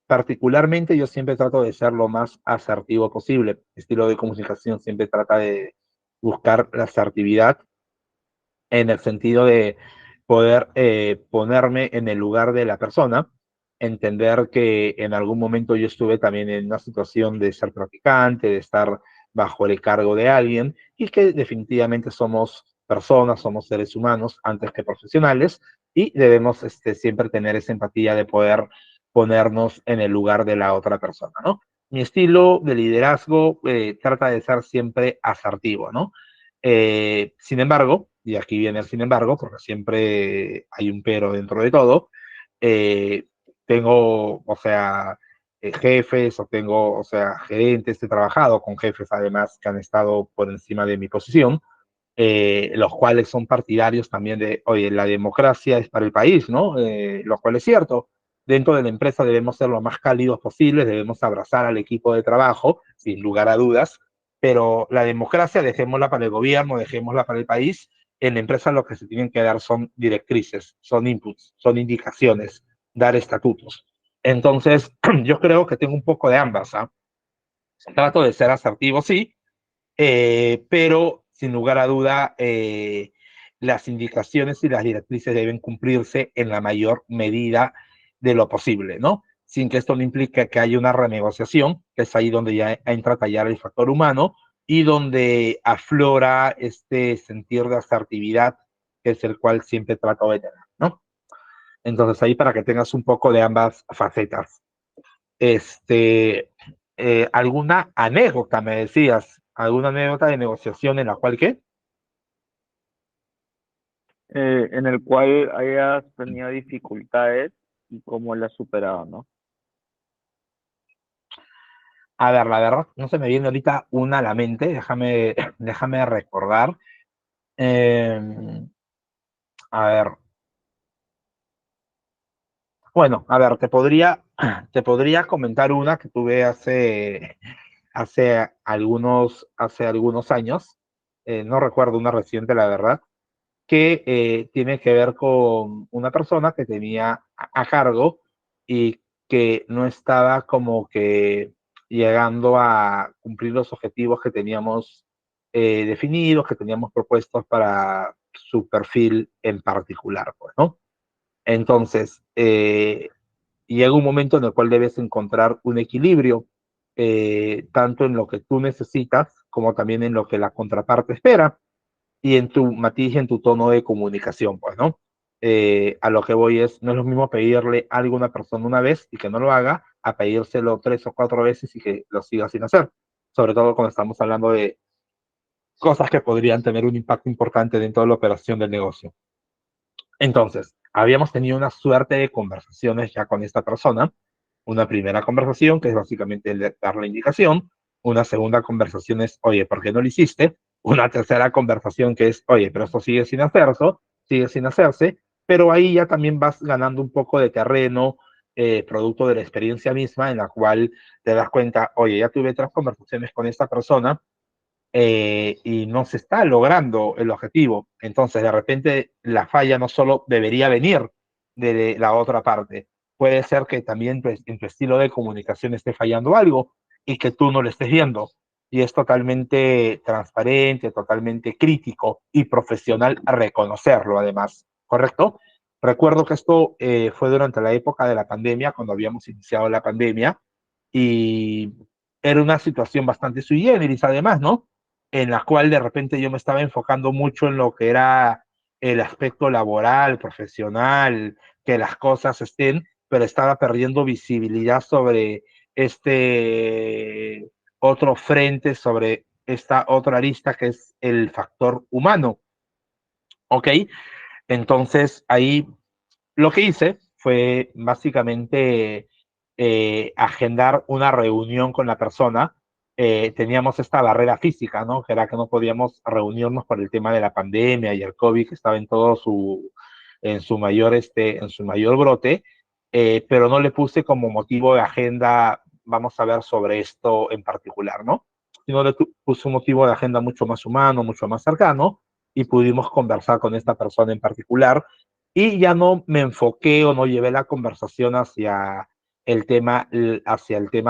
Particularmente yo siempre trato de ser lo más asertivo posible. Estilo de comunicación siempre trata de buscar la asertividad en el sentido de poder ponerme en el lugar de la persona, entender que en algún momento yo estuve también en una situación de ser practicante, de estar bajo el cargo de alguien y que definitivamente somos personas, somos seres humanos antes que profesionales y debemos siempre tener esa empatía de poder ponernos en el lugar de la otra persona, ¿no? Mi estilo de liderazgo trata de ser siempre asertivo, ¿no? Sin embargo, y aquí viene el sin embargo, porque siempre hay un pero dentro de todo, eh, tengo, o sea, jefes o tengo, o sea, gerentes, he trabajado con jefes además que han estado por encima de mi posición, los cuales son partidarios también de, oye, la democracia es para el país, ¿no? Lo cual es cierto. Dentro de la empresa debemos ser lo más cálidos posibles, debemos abrazar al equipo de trabajo, sin lugar a dudas, pero la democracia dejémosla para el gobierno, dejémosla para el país. En la empresa lo que se tienen que dar son directrices, son inputs, son indicaciones, dar estatutos. Entonces, yo creo que tengo un poco de ambas, ¿ah? Trato de ser asertivo, sí, pero sin lugar a duda, las indicaciones y las directrices deben cumplirse en la mayor medida de lo posible, ¿no? Sin que esto no implique que haya una renegociación, que es ahí donde ya entra a tallar el factor humano y donde aflora este sentir de asertividad, que es el cual siempre trato de tener, ¿no? Entonces ahí para que tengas un poco de ambas facetas. Este, ¿Alguna anécdota, me decías? ¿Alguna anécdota de negociación en la cual qué? En el cual hayas tenido dificultades y cómo las has superado, ¿no? A ver, la verdad, no se me viene ahorita una a la mente, déjame recordar. Eh, a ver, bueno, a ver, te podría comentar una que tuve hace algunos años, no recuerdo una reciente, la verdad, que tiene que ver con una persona que tenía a cargo y que no estaba como que llegando a cumplir los objetivos que teníamos definidos, que teníamos propuestos para su perfil en particular, pues, ¿no? Entonces, llega un momento en el cual debes encontrar un equilibrio tanto en lo que tú necesitas como también en lo que la contraparte espera y en tu matiz y en tu tono de comunicación, pues, ¿no? A lo que voy es, no es lo mismo pedirle algo a una persona una vez y que no lo haga, a pedírselo 3 o 4 veces y que lo siga sin hacer. Sobre todo cuando estamos hablando de cosas que podrían tener un impacto importante dentro de la operación del negocio. Entonces, habíamos tenido una suerte de conversaciones ya con esta persona. Una primera conversación, que es básicamente dar la indicación. Una segunda conversación es, oye, ¿por qué no lo hiciste? Una tercera conversación que es, oye, pero esto sigue sin hacerse, pero ahí ya también vas ganando un poco de terreno, producto de la experiencia misma, en la cual te das cuenta, oye, ya tuve 3 conversaciones con esta persona, y no se está logrando el objetivo. Entonces, de repente, la falla no solo debería venir de la otra parte, puede ser que también pues, en tu estilo de comunicación esté fallando algo y que tú no lo estés viendo. Y es totalmente transparente, totalmente crítico y profesional a reconocerlo, además. ¿Correcto? Recuerdo que esto fue durante la época de la pandemia, cuando habíamos iniciado la pandemia, y era una situación bastante sui generis, además, ¿no? En la cual de repente yo me estaba enfocando mucho en lo que era el aspecto laboral, profesional, que las cosas estén, pero estaba perdiendo visibilidad sobre este otro frente, sobre esta otra arista que es el factor humano, ¿ok? Entonces ahí lo que hice fue básicamente agendar una reunión con la persona. Teníamos esta barrera física, ¿no? Que era que no podíamos reunirnos por el tema de la pandemia y el COVID que estaba en todo en su mayor brote, pero no le puse como motivo de agenda, vamos a ver sobre esto en particular, ¿no? Sino le puse un motivo de agenda mucho más humano, mucho más cercano, y pudimos conversar con esta persona en particular y ya no me enfoqué o no llevé la conversación hacia el tema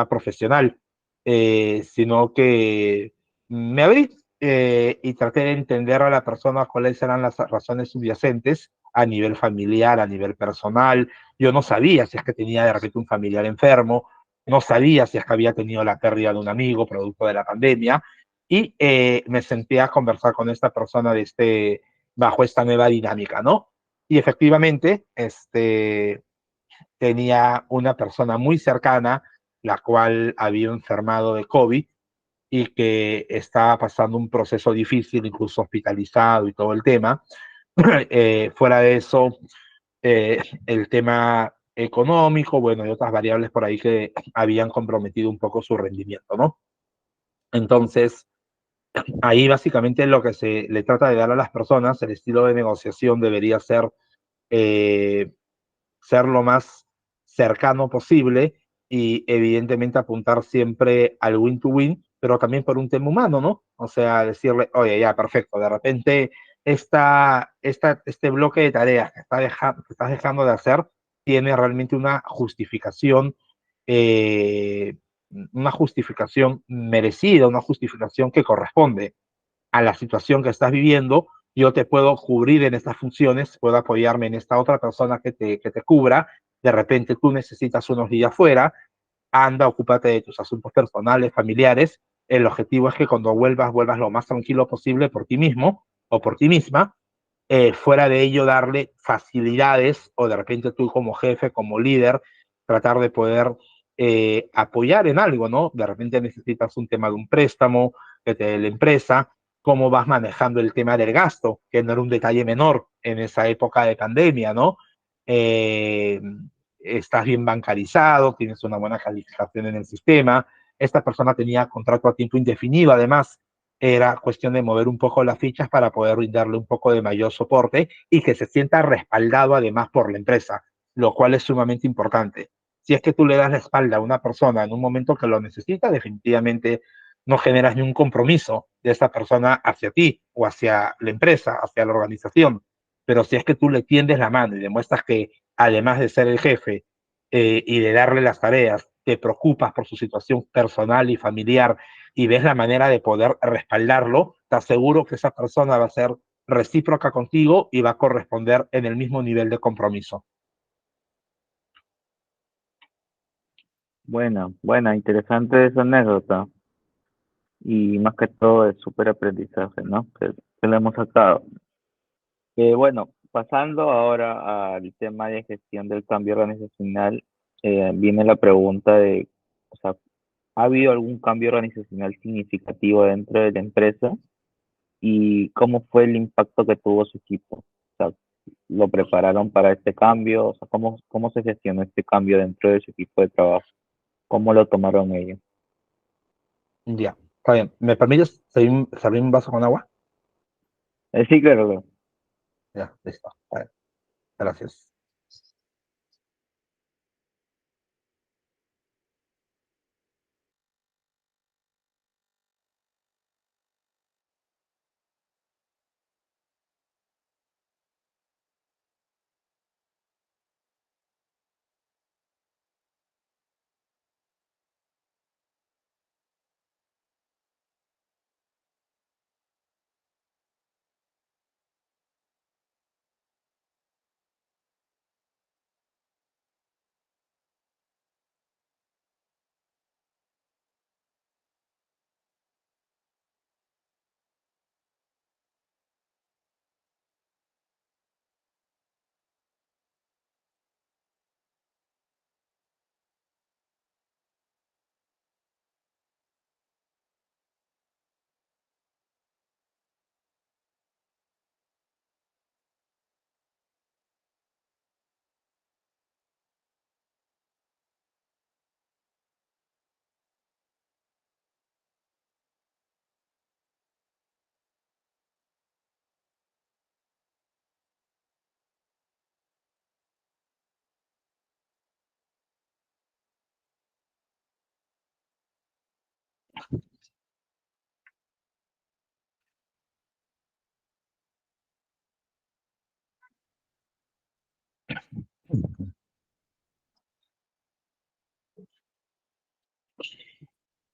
profesional, sino que me abrí y traté de entender a la persona cuáles eran las razones subyacentes a nivel familiar, a nivel personal. Yo no sabía si es que tenía de repente un familiar enfermo, no sabía si es que había tenido la pérdida de un amigo producto de la pandemia, y me senté a conversar con esta persona bajo esta nueva dinámica, ¿no? Y efectivamente, tenía una persona muy cercana, la cual había enfermado de COVID y que estaba pasando un proceso difícil, incluso hospitalizado y todo el tema. Fuera de eso, el tema económico, bueno, y otras variables por ahí que habían comprometido un poco su rendimiento, ¿no? Entonces, ahí básicamente lo que se le trata de dar a las personas, el estilo de negociación debería eh, ser lo más cercano posible y evidentemente apuntar siempre al win-to-win, pero también por un tema humano, ¿no? O sea, decirle, oye, ya, perfecto, de repente este bloque de tareas que estás dejando de hacer tiene realmente eh, una justificación merecida, una justificación que corresponde a la situación que estás viviendo. Yo te puedo cubrir en estas funciones, puedo apoyarme en esta otra persona que te cubra. De repente tú necesitas unos días fuera, anda, ocúpate de tus asuntos personales, familiares. El objetivo es que cuando vuelvas lo más tranquilo posible por ti mismo o por ti misma. Fuera de ello, darle facilidades o de repente tú como jefe, como líder, tratar de poder apoyar en algo, ¿no? De repente necesitas un tema de un préstamo que te dé la empresa, cómo vas manejando el tema del gasto, que no era un detalle menor en esa época de pandemia, ¿no? Eh, Estás bien bancarizado, tienes una buena calificación en el sistema. Esta persona tenía contrato a tiempo indefinido, además, era cuestión de mover un poco las fichas para poder brindarle un poco de mayor soporte y que se sienta respaldado además por la empresa, lo cual es sumamente importante. Si es que tú le das la espalda a una persona en un momento que lo necesita, definitivamente no generas ni un compromiso de esa persona hacia ti o hacia la empresa, hacia la organización. Pero si es que tú le tiendes la mano y demuestras que además de ser el jefe y de darle las tareas, te preocupas por su situación personal y familiar y ves la manera de poder respaldarlo, te aseguro que esa persona va a ser recíproca contigo y va a corresponder en el mismo nivel de compromiso. buena, interesante esa anécdota y más que todo es súper aprendizaje, ¿no? Que le hemos sacado. Bueno, pasando ahora al tema de gestión del cambio organizacional, viene la pregunta de, o sea, ¿ha habido algún cambio organizacional significativo dentro de la empresa? ¿Y cómo fue el impacto que tuvo su equipo? O sea, ¿lo prepararon para este cambio? O sea, ¿cómo se gestionó este cambio dentro de su equipo de trabajo? ¿Cómo lo tomaron ellos? Ya, está bien. ¿Me permites servir un vaso con agua? Sí, claro, claro. Ya, listo. Está bien. Gracias.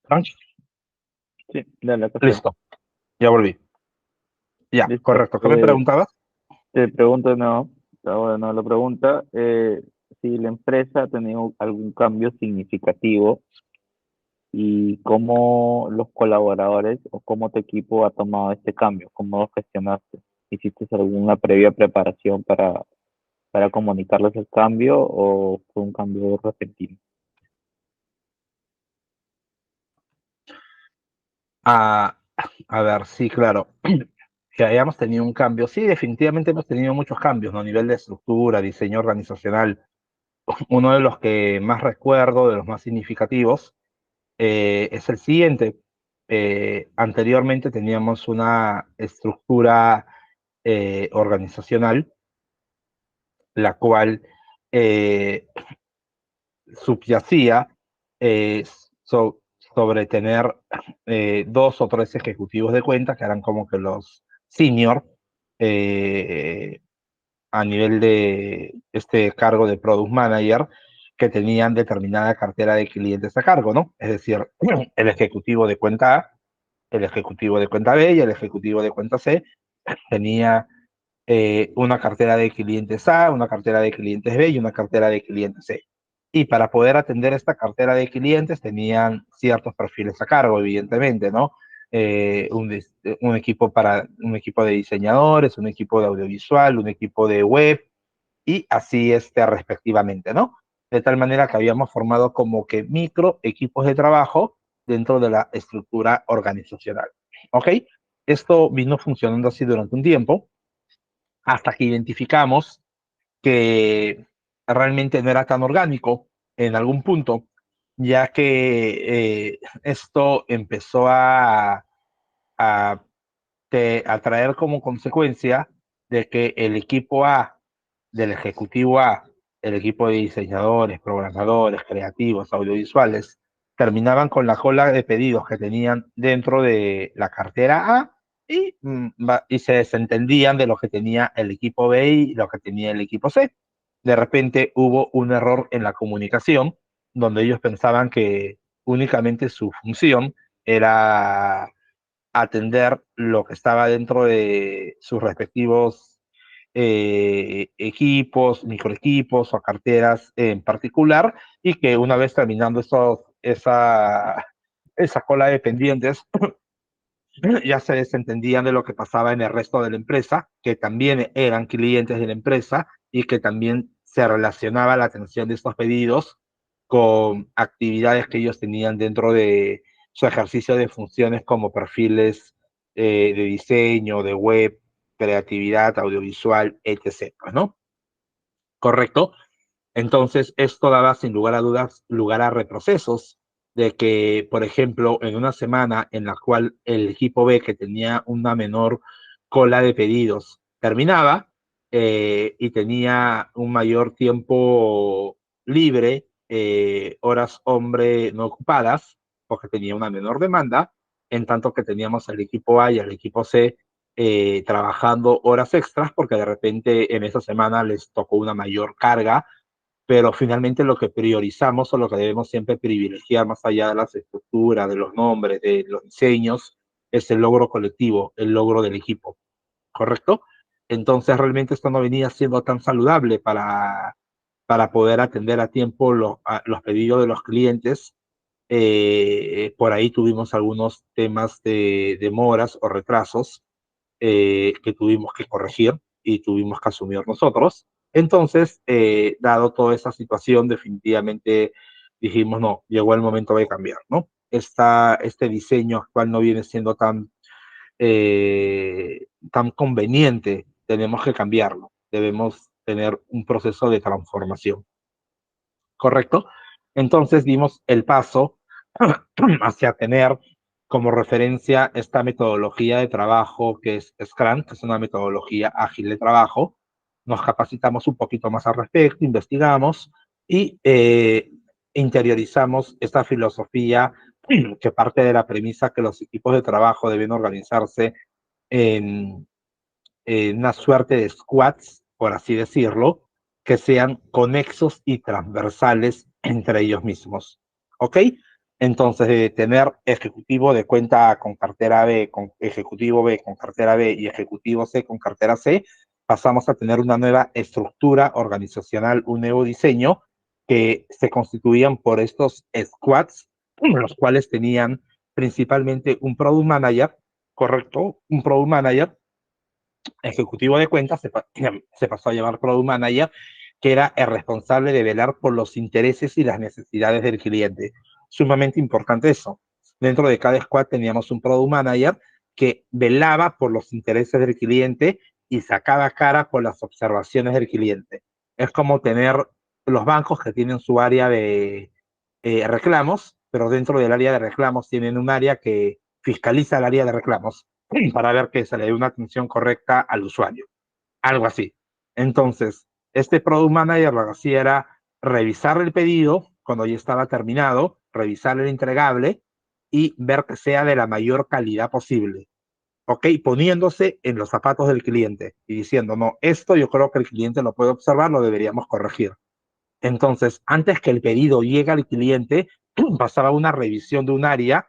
Tranqui. Sí, dale, acá estoy. Listo, ya volví. Ya, Listo. correcto. ¿Qué me preguntabas? Te pregunto de nuevo, ahora no la pregunta, si la empresa ha tenido algún cambio significativo y cómo los colaboradores o cómo tu equipo ha tomado este cambio, cómo lo gestionaste. ¿Hiciste alguna previa preparación para comunicarles el cambio o fue un cambio repentino? Ah, a ver, sí, claro. Que hayamos tenido un cambio. Sí, definitivamente hemos tenido muchos cambios, ¿no? A nivel de estructura, diseño organizacional. Uno de los que más recuerdo, de los más significativos, es el siguiente. Anteriormente teníamos una estructura organizacional, la cual eh, subyacía eh, so- sobre tener dos o tres ejecutivos de cuenta, que eran como que los senior, eh, a nivel de este cargo de Product Manager, que tenían determinada cartera de clientes a cargo, ¿no? Es decir, el ejecutivo de cuenta A, el ejecutivo de cuenta B y el ejecutivo de cuenta C tenía una cartera de clientes A, una cartera de clientes B y una cartera de clientes C. Y para poder atender esta cartera de clientes tenían ciertos perfiles a cargo, evidentemente, ¿no? Un equipo un equipo de diseñadores, un equipo de audiovisual, un equipo de web y así respectivamente, ¿no? De tal manera que habíamos formado como que micro equipos de trabajo dentro de la estructura organizacional. ¿Ok? Esto vino funcionando así durante un tiempo hasta que identificamos que realmente no era tan orgánico en algún punto, ya que esto empezó a, a traer como consecuencia de que el equipo A, del ejecutivo A, el equipo de diseñadores, programadores, creativos, audiovisuales, terminaban con la cola de pedidos que tenían dentro de la cartera A y se desentendían de lo que tenía el equipo B y lo que tenía el equipo C. De repente hubo un error en la comunicación donde ellos pensaban que únicamente su función era atender lo que estaba dentro de sus respectivos equipos, microequipos o carteras en particular, y que una vez terminando esa cola de pendientes, ya se desentendían de lo que pasaba en el resto de la empresa, que también eran clientes de la empresa y que también se relacionaba la atención de estos pedidos con actividades que ellos tenían dentro de su ejercicio de funciones como perfiles de diseño, de web, creatividad, audiovisual, etc., ¿no? ¿Correcto? Entonces, esto daba sin lugar a dudas lugar a reprocesos de que, por ejemplo, en una semana en la cual el equipo B, que tenía una menor cola de pedidos, terminaba y tenía un mayor tiempo libre, horas hombre no ocupadas, porque tenía una menor demanda, en tanto que teníamos el equipo A y el equipo C trabajando horas extras, porque de repente en esa semana les tocó una mayor carga, pero finalmente lo que priorizamos o lo que debemos siempre privilegiar más allá de las estructuras, de los nombres, de los diseños, es el logro colectivo, el logro del equipo, ¿correcto? Entonces realmente esto no venía siendo tan saludable para poder atender a tiempo los pedidos de los clientes. Por ahí tuvimos algunos temas de demoras o retrasos que tuvimos que corregir y tuvimos que asumir nosotros. Entonces, dado toda esa situación, definitivamente dijimos, no, llegó el momento de cambiar, ¿no? Este diseño actual no viene siendo tan conveniente, tenemos que cambiarlo, debemos tener un proceso de transformación, ¿correcto? Entonces dimos el paso hacia tener como referencia esta metodología de trabajo que es Scrum, que es una metodología ágil de trabajo. Nos capacitamos un poquito más al respecto, investigamos y interiorizamos esta filosofía que parte de la premisa que los equipos de trabajo deben organizarse en, una suerte de squads, por así decirlo, que sean conexos y transversales entre ellos mismos. ¿Ok? Entonces, de tener ejecutivo de cuenta A con cartera B, con ejecutivo B con cartera B y ejecutivo C con cartera C, pasamos a tener una nueva estructura organizacional, un nuevo diseño que se constituían por estos squads, los cuales tenían principalmente un product manager, correcto, un product manager ejecutivo de cuentas, se pasó a llamar Product Manager, que era el responsable de velar por los intereses y las necesidades del cliente. Sumamente importante eso. Dentro de cada squad teníamos un Product Manager que velaba por los intereses del cliente y sacaba cara por las observaciones del cliente. Es como tener los bancos que tienen su área de reclamos, pero dentro del área de reclamos tienen un área que fiscaliza el área de reclamos para ver que se le dé una atención correcta al usuario, algo así. Entonces, este Product Manager lo que hacía era revisar el pedido cuando ya estaba terminado, revisar el entregable y ver que sea de la mayor calidad posible. ¿Ok? Poniéndose en los zapatos del cliente y diciendo, no, esto yo creo que el cliente lo puede observar, lo deberíamos corregir. Entonces, antes que el pedido llegue al cliente, pasaba una revisión de un área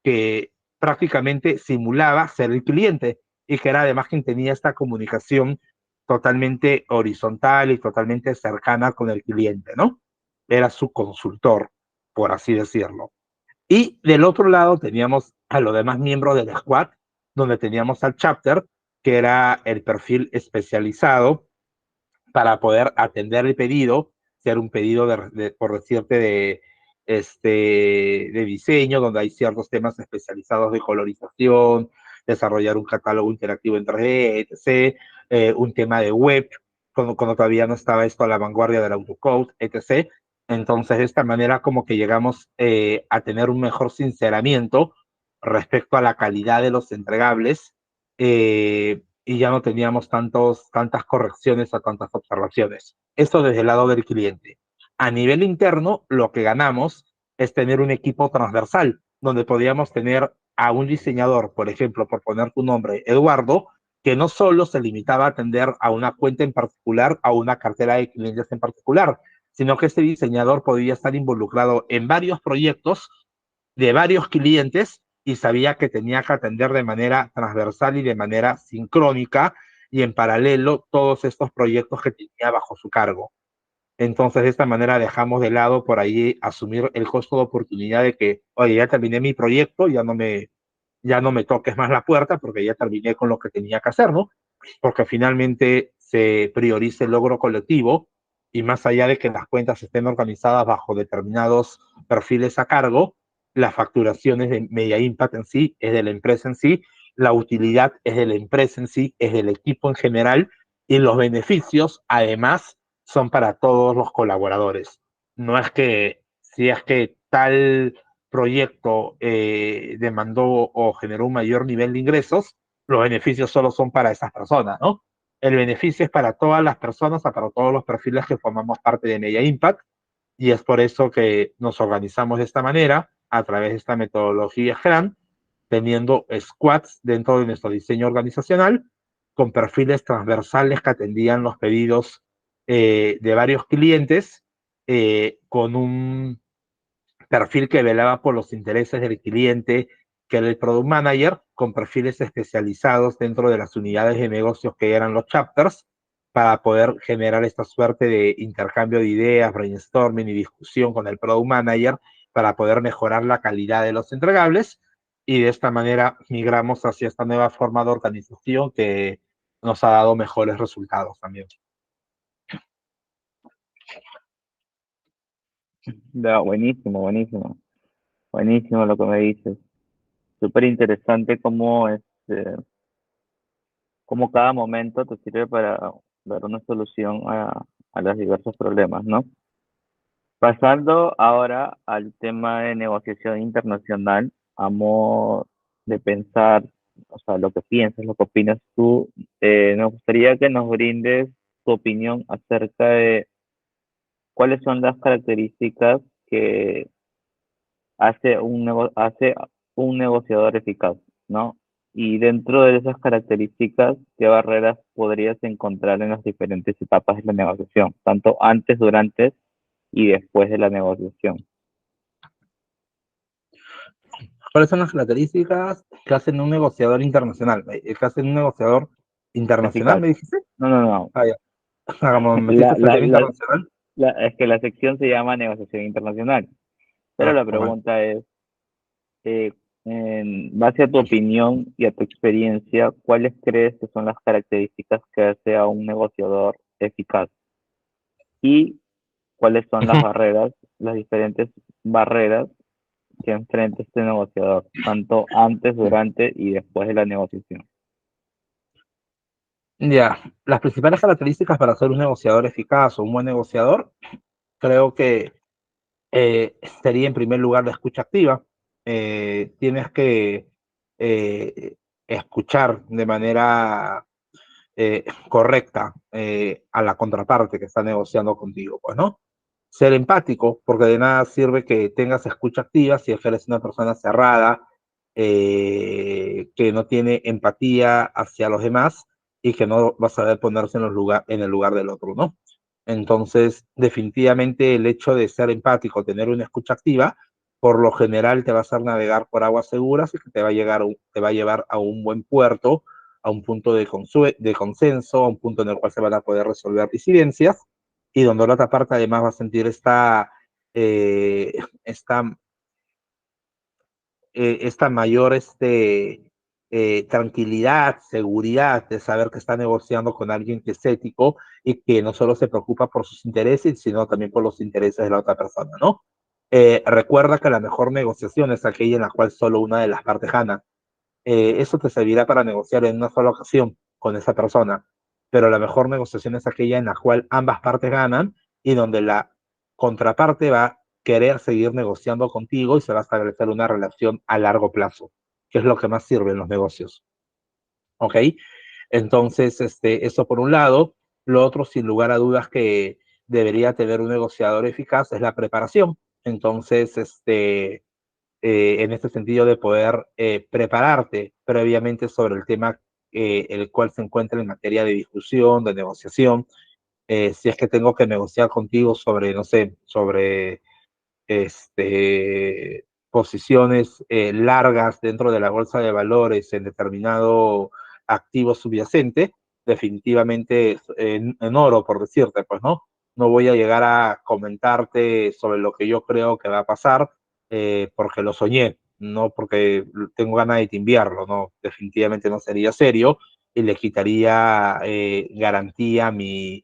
que prácticamente simulaba ser el cliente y que era además quien tenía esta comunicación totalmente horizontal y totalmente cercana con el cliente, ¿no? Era su consultor, por así decirlo. Y del otro lado teníamos a los demás miembros del squad, donde teníamos al chapter, que era el perfil especializado para poder atender el pedido, ser un pedido por decirte, de diseño, donde hay ciertos temas especializados de colorización, desarrollar un catálogo interactivo en 3D, etc., un tema de web, cuando todavía no estaba esto a la vanguardia del autocode, etc. Entonces, de esta manera como que llegamos a tener un mejor sinceramiento respecto a la calidad de los entregables, y ya no teníamos tantas correcciones o tantas observaciones. Esto desde el lado del cliente. A nivel interno, lo que ganamos es tener un equipo transversal, donde podíamos tener a un diseñador, por ejemplo, por poner tu nombre, Eduardo, que no solo se limitaba a atender a una cuenta en particular, a una cartera de clientes en particular, sino que este diseñador podía estar involucrado en varios proyectos de varios clientes y sabía que tenía que atender de manera transversal y de manera sincrónica y en paralelo todos estos proyectos que tenía bajo su cargo. Entonces, de esta manera dejamos de lado por ahí asumir el costo de oportunidad de que, oye, ya terminé mi proyecto, ya no me toques más la puerta porque ya terminé con lo que tenía que hacer, ¿no? Porque finalmente se prioriza el logro colectivo y más allá de que las cuentas estén organizadas bajo determinados perfiles a cargo, las facturaciones de Media Impact en sí es de la empresa en sí, la utilidad es de la empresa en sí, es del equipo en general y los beneficios además son para todos los colaboradores. No es que si es que tal proyecto demandó o generó un mayor nivel de ingresos, los beneficios solo son para esas personas, ¿no? El beneficio es para todas las personas, para todos los perfiles que formamos parte de Media Impact, y es por eso que nos organizamos de esta manera, a través de esta metodología Scrum, teniendo squads dentro de nuestro diseño organizacional, con perfiles transversales que atendían los pedidos de varios clientes, con un perfil que velaba por los intereses del cliente, que era el product manager, con perfiles especializados dentro de las unidades de negocios que eran los chapters, para poder generar esta suerte de intercambio de ideas, brainstorming y discusión con el product manager para poder mejorar la calidad de los entregables. Y de esta manera migramos hacia esta nueva forma de organización que nos ha dado mejores resultados también. Ya, buenísimo, buenísimo. Buenísimo lo que me dices. Súper interesante cómo cada momento te sirve para dar una solución a los diversos problemas, ¿no? Pasando ahora al tema de negociación internacional, a modo de pensar, o sea, lo que piensas, lo que opinas tú, nos gustaría que nos brindes tu opinión acerca de cuáles son las características que hace un negociador eficaz, ¿no? Y dentro de esas características, ¿qué barreras podrías encontrar en las diferentes etapas de la negociación, tanto antes, durante y después de la negociación? ¿Cuáles son las características que hacen un negociador internacional? ¿Que hacen un negociador internacional, Eficaz. me dijiste? No, no, no. Ah, ya. Como metiste La, el la, tema la, internacional. es que la sección se llama negociación internacional, pero Ah, la bueno. pregunta es, eh, en base a tu opinión y a tu experiencia, ¿cuáles crees que son las características que hace a un negociador eficaz? ¿Y cuáles son las Ujú. barreras, las diferentes barreras que enfrenta este negociador, tanto antes, durante y después de la negociación? Ya, las principales características para ser un negociador eficaz o un buen negociador, creo que sería en primer lugar la escucha activa. Tienes que eh, escuchar de manera correcta a la contraparte que está negociando contigo, pues, ¿no? Ser empático, porque de nada sirve que tengas escucha activa si eres una persona cerrada, que no tiene empatía hacia los demás y que no va a saber ponerse en el lugar del otro, ¿no? Entonces, definitivamente el hecho de ser empático, tener una escucha activa, por lo general te va a hacer navegar por aguas seguras y que te va a llevar a un buen puerto, a un punto de consenso, a un punto en el cual se van a poder resolver disidencias y donde la otra parte además va a sentir eh, esta, esta mayor tranquilidad, seguridad de saber que está negociando con alguien que es ético y que no solo se preocupa por sus intereses, sino también por los intereses de la otra persona, ¿no? Recuerda que la mejor negociación es aquella en la cual solo una de las partes gana. Eso te servirá para negociar en una sola ocasión con esa persona, pero la mejor negociación es aquella en la cual ambas partes ganan y donde la contraparte va a querer seguir negociando contigo y se va a establecer una relación a largo plazo, que es lo que más sirve en los negocios. ¿Ok? Entonces, eso por un lado. Lo otro, sin lugar a dudas, que debería tener un negociador eficaz es la preparación. Entonces, en este sentido de poder prepararte previamente sobre el tema el cual se encuentra en materia de discusión, de negociación. Si es que tengo que negociar contigo sobre, no sé, sobre posiciones largas dentro de la bolsa de valores en determinado activo subyacente, definitivamente en oro, por decirte, pues, ¿no? No voy a llegar a comentarte sobre lo que yo creo que va a pasar porque lo soñé, no porque tengo ganas de timbiarlo, no, definitivamente no sería serio y le quitaría garantía a mi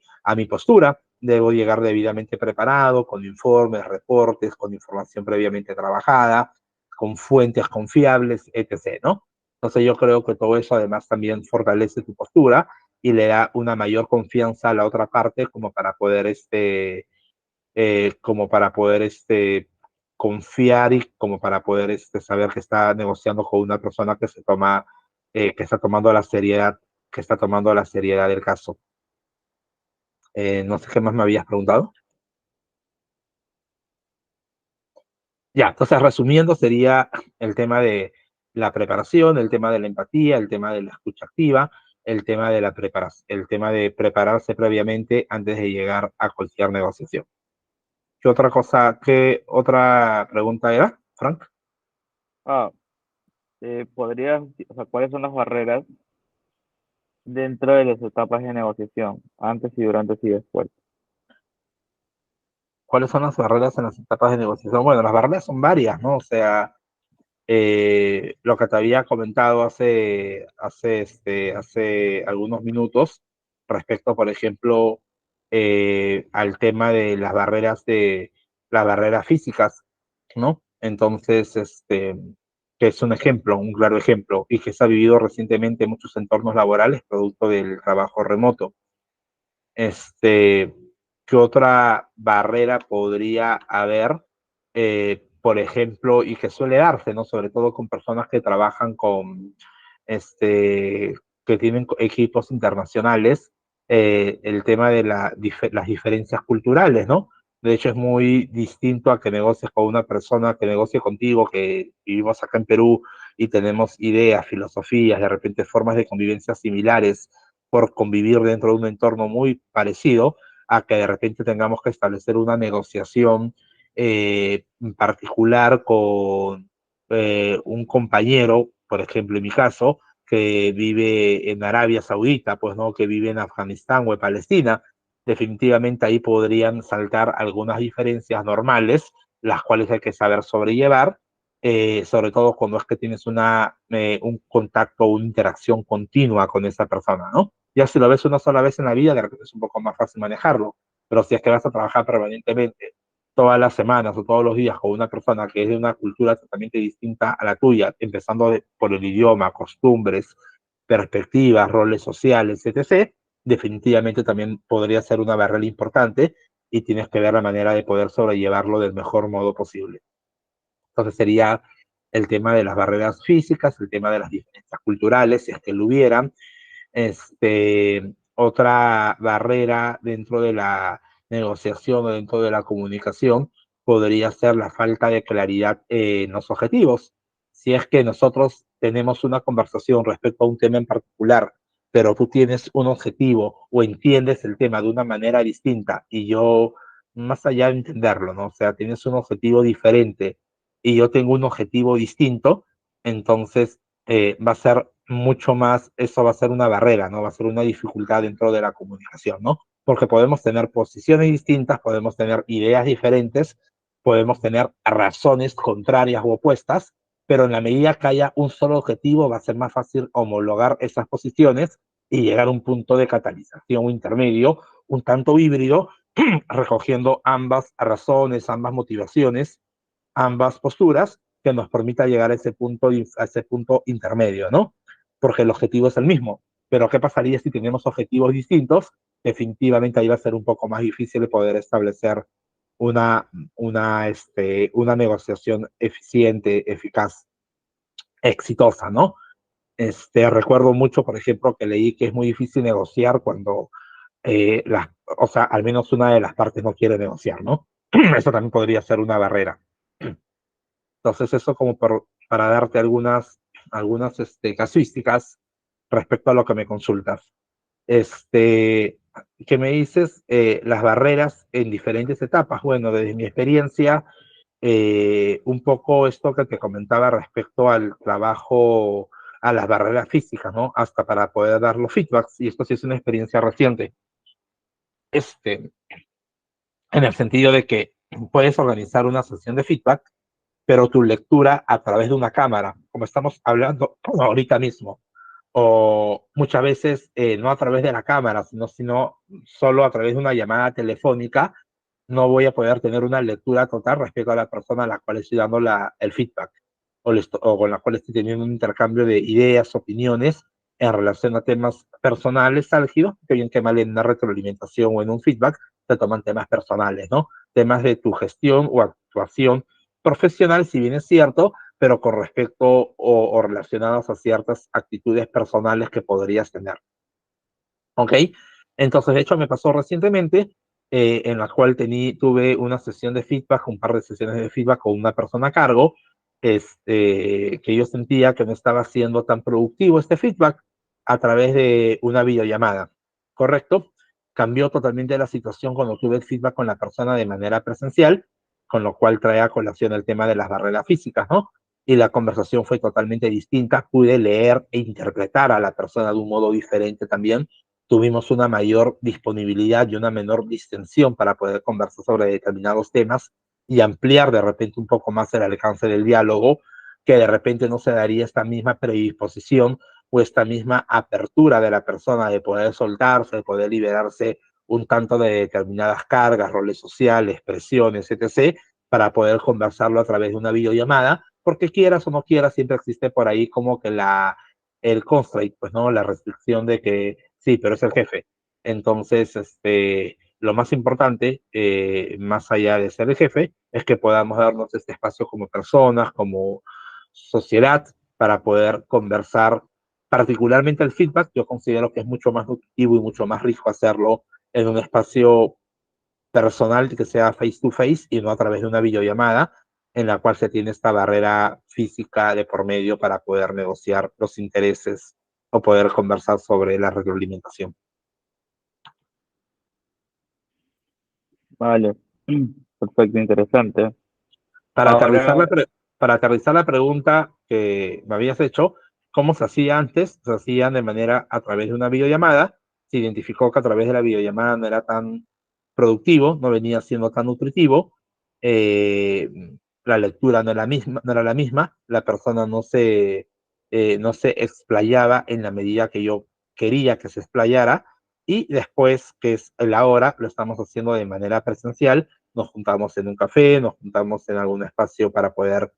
postura. Debo llegar debidamente preparado, con informes, reportes, con información previamente trabajada, con fuentes confiables, etc., ¿no? Entonces yo creo que todo eso además también fortalece tu postura y le da una mayor confianza a la otra parte como para poder confiar y como para poder saber que está negociando con una persona que se toma, que está tomando la seriedad, que está tomando la seriedad del caso. No sé qué más me habías preguntado. Ya, entonces resumiendo sería el tema de la preparación, el tema de la empatía, el tema de la escucha activa, el tema de la preparación, el tema de prepararse previamente antes de llegar a cualquier negociación. ¿Qué otra pregunta era, Frank? Ah, ¿podrías, o sea, cuáles son las barreras dentro de las etapas de negociación, antes y durante y después? ¿Cuáles son las barreras en las etapas de negociación? Bueno, las barreras son varias, ¿no? O sea, lo que te había comentado hace algunos minutos respecto, por ejemplo, al tema de las barreras físicas, ¿no? Entonces, que es un ejemplo, un claro ejemplo, y que se ha vivido recientemente en muchos entornos laborales producto del trabajo remoto. Este, ¿Qué otra barrera podría haber? Por ejemplo, y que suele darse, ¿no? Sobre todo con personas que trabajan este, que tienen equipos internacionales, el tema de las diferencias culturales, ¿no? De hecho, es muy distinto a que negocies con una persona que negocie contigo, que vivimos acá en Perú y tenemos ideas, filosofías, de repente formas de convivencia similares por convivir dentro de un entorno muy parecido, a que de repente tengamos que establecer una negociación en particular con un compañero, por ejemplo, en mi caso, que vive en Arabia Saudita, pues no, que vive en Afganistán o en Palestina. Definitivamente ahí podrían saltar algunas diferencias normales, las cuales hay que saber sobrellevar, sobre todo cuando es que tienes un contacto o una interacción continua con esa persona, ¿no? Ya si lo ves una sola vez en la vida, de repente es un poco más fácil manejarlo, pero si es que vas a trabajar permanentemente todas las semanas o todos los días con una persona que es de una cultura totalmente distinta a la tuya, empezando por el idioma, costumbres, perspectivas, roles sociales, etc., definitivamente también podría ser una barrera importante y tienes que ver la manera de poder sobrellevarlo del mejor modo posible. Entonces sería el tema de las barreras físicas, el tema de las diferencias culturales, si es que lo hubieran, otra barrera dentro de la negociación o dentro de la comunicación podría ser la falta de claridad en los objetivos. Si es que nosotros tenemos una conversación respecto a un tema en particular, pero tú tienes un objetivo o entiendes el tema de una manera distinta y yo, más allá de entenderlo, ¿no? O sea, tienes un objetivo diferente y yo tengo un objetivo distinto, entonces va a ser mucho más, eso va a ser una barrera, ¿no? Va a ser una dificultad dentro de la comunicación, ¿no? Porque podemos tener posiciones distintas, podemos tener ideas diferentes, podemos tener razones contrarias o opuestas, pero en la medida que haya un solo objetivo va a ser más fácil homologar esas posiciones y llegar a un punto de catalización intermedio, un tanto híbrido, recogiendo ambas razones, ambas motivaciones, ambas posturas, que nos permita llegar a ese punto intermedio, ¿no? Porque el objetivo es el mismo. Pero ¿qué pasaría si tenemos objetivos distintos? Definitivamente ahí va a ser un poco más difícil poder establecer una negociación eficiente, eficaz, exitosa, ¿no? Recuerdo mucho, por ejemplo, que leí que es muy difícil negociar cuando, o sea, al menos una de las partes no quiere negociar, ¿no? Eso también podría ser una barrera. Entonces, eso como para darte algunas casuísticas respecto a lo que me consultas. Este, ¿Qué me dices? Las barreras en diferentes etapas. Bueno, desde mi experiencia, un poco esto que te comentaba respecto al trabajo a las barreras físicas, ¿no? Hasta para poder dar los feedbacks, y esto sí es una experiencia reciente, este, en el sentido de que puedes organizar una sesión de feedback, pero tu lectura a través de una cámara, como estamos hablando ahorita mismo, o muchas veces no a través de la cámara, sino solo a través de una llamada telefónica, no voy a poder tener una lectura total respecto a la persona a la cual estoy dando el feedback o con la cual estoy teniendo un intercambio de ideas, opiniones en relación a temas personales álgidos, que bien que mal en una retroalimentación o en un feedback se toman temas personales, ¿no? Temas de tu gestión o actuación profesional, si bien es cierto, pero con respecto o relacionados a ciertas actitudes personales que podrías tener. ¿Ok? Entonces, de hecho, me pasó recientemente en la cual tuve una sesión de feedback, un par de sesiones de feedback con una persona a cargo, que yo sentía que no estaba siendo tan productivo este feedback a través de una videollamada, ¿correcto? Cambió totalmente la situación cuando tuve el feedback con la persona de manera presencial, con lo cual trae a colación el tema de las barreras físicas, ¿no? Y la conversación fue totalmente distinta, pude leer e interpretar a la persona de un modo diferente también, tuvimos una mayor disponibilidad y una menor distensión para poder conversar sobre determinados temas y ampliar de repente un poco más el alcance del diálogo, que de repente no se daría esta misma predisposición o esta misma apertura de la persona de poder soltarse, de poder liberarse un tanto de determinadas cargas, roles sociales, presiones, etc., para poder conversarlo a través de una videollamada, porque quieras o no quieras, siempre existe por ahí como que el constraint, pues, ¿no? La restricción de que sí, pero es el jefe. Entonces, lo más importante, más allá de ser el jefe, es que podamos darnos este espacio como personas, como sociedad, para poder conversar. Particularmente el feedback, yo considero que es mucho más nutritivo y mucho más rico hacerlo en un espacio personal que sea face to face y no a través de una videollamada en la cual se tiene esta barrera física de por medio para poder negociar los intereses o poder conversar sobre la retroalimentación. Vale, perfecto, interesante. Para aterrizar Ahora, para aterrizar la pregunta que me habías hecho, ¿cómo se hacía antes? Se hacían de manera a través de una videollamada. Se identificó que a través de la videollamada no era tan productivo, no venía siendo tan nutritivo. eh, la lectura no era la misma, la persona no se explayaba en la medida que yo quería que se explayara. Y después, que es la hora, lo estamos haciendo de manera presencial, nos juntamos en un café, nos juntamos en algún espacio para poder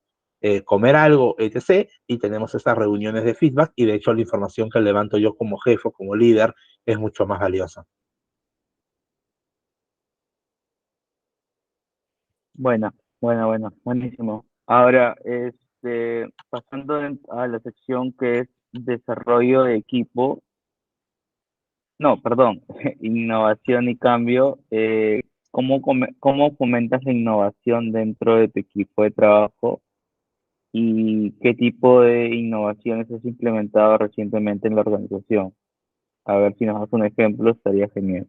comer algo, etc. Y tenemos estas reuniones de feedback y de hecho la información que levanto yo como jefe, como líder, es mucho más valiosa. bueno, buenísimo. Ahora, pasando a la sección que es desarrollo de equipo, no, perdón, innovación y cambio, ¿cómo fomentas la innovación dentro de tu equipo de trabajo y qué tipo de innovaciones has implementado recientemente en la organización? A ver si nos das un ejemplo, estaría genial.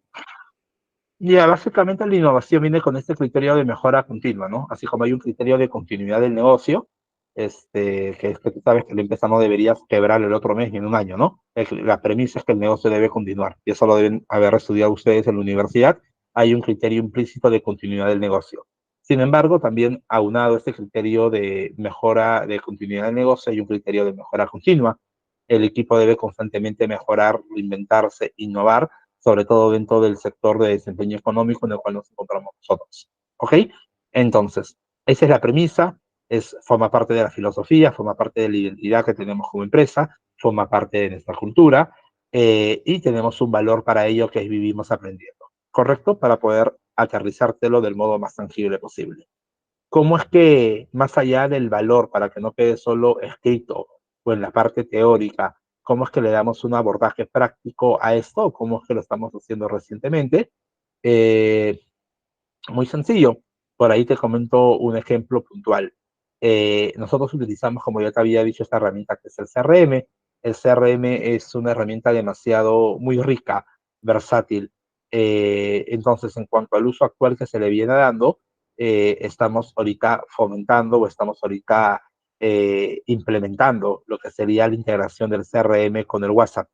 Ya, básicamente la innovación viene con este criterio de mejora continua, ¿no? Así como hay un criterio de continuidad del negocio, que es que tú sabes que la empresa no deberías quebrar el otro mes ni en un año, ¿no? La premisa es que el negocio debe continuar, y eso lo deben haber estudiado ustedes en la universidad. Hay un criterio implícito de continuidad del negocio. Sin embargo, también aunado a este criterio de mejora de continuidad del negocio, hay un criterio de mejora continua. El equipo debe constantemente mejorar, reinventarse, innovar, sobre todo dentro del sector de desempeño económico en el cual nos encontramos nosotros. ¿Ok? Entonces, esa es la premisa, forma parte de la filosofía, forma parte de la identidad que tenemos como empresa, forma parte de nuestra cultura, y tenemos un valor para ello que es vivimos aprendiendo. ¿Correcto? Para poder aterrizártelo del modo más tangible posible. ¿Cómo es que, más allá del valor, para que no quede solo escrito o en la parte teórica, cómo es que le damos un abordaje práctico a esto? ¿Cómo es que lo estamos haciendo recientemente? Eh, Muy sencillo. Por ahí te comento un ejemplo puntual. Nosotros utilizamos, como ya te había dicho, esta herramienta que es el CRM. El CRM es una herramienta demasiado muy rica, versátil. Entonces, en cuanto al uso actual que se le viene dando, estamos ahorita fomentando o estamos ahorita implementando lo que sería la integración del CRM con el WhatsApp,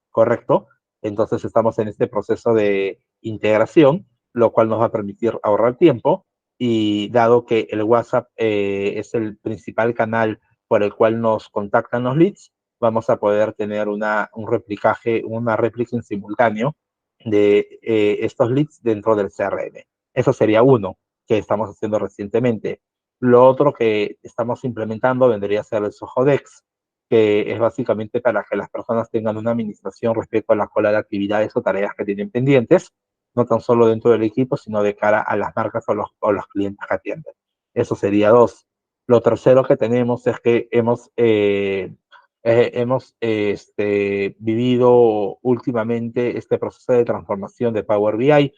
¿correcto? Entonces estamos en este proceso de integración, lo cual nos va a permitir ahorrar tiempo y dado que el WhatsApp es el principal canal por el cual nos contactan los leads, vamos a poder tener un replicaje, una réplica en simultáneo de estos leads dentro del CRM. Eso sería uno que estamos haciendo recientemente. Lo otro que estamos implementando vendría a ser el Sojodex, que es básicamente para que las personas tengan una administración respecto a la cola de actividades o tareas que tienen pendientes, no tan solo dentro del equipo, sino de cara a las marcas o los clientes que atienden. Eso sería dos. Lo tercero que tenemos es que hemos vivido últimamente este proceso de transformación de Power BI,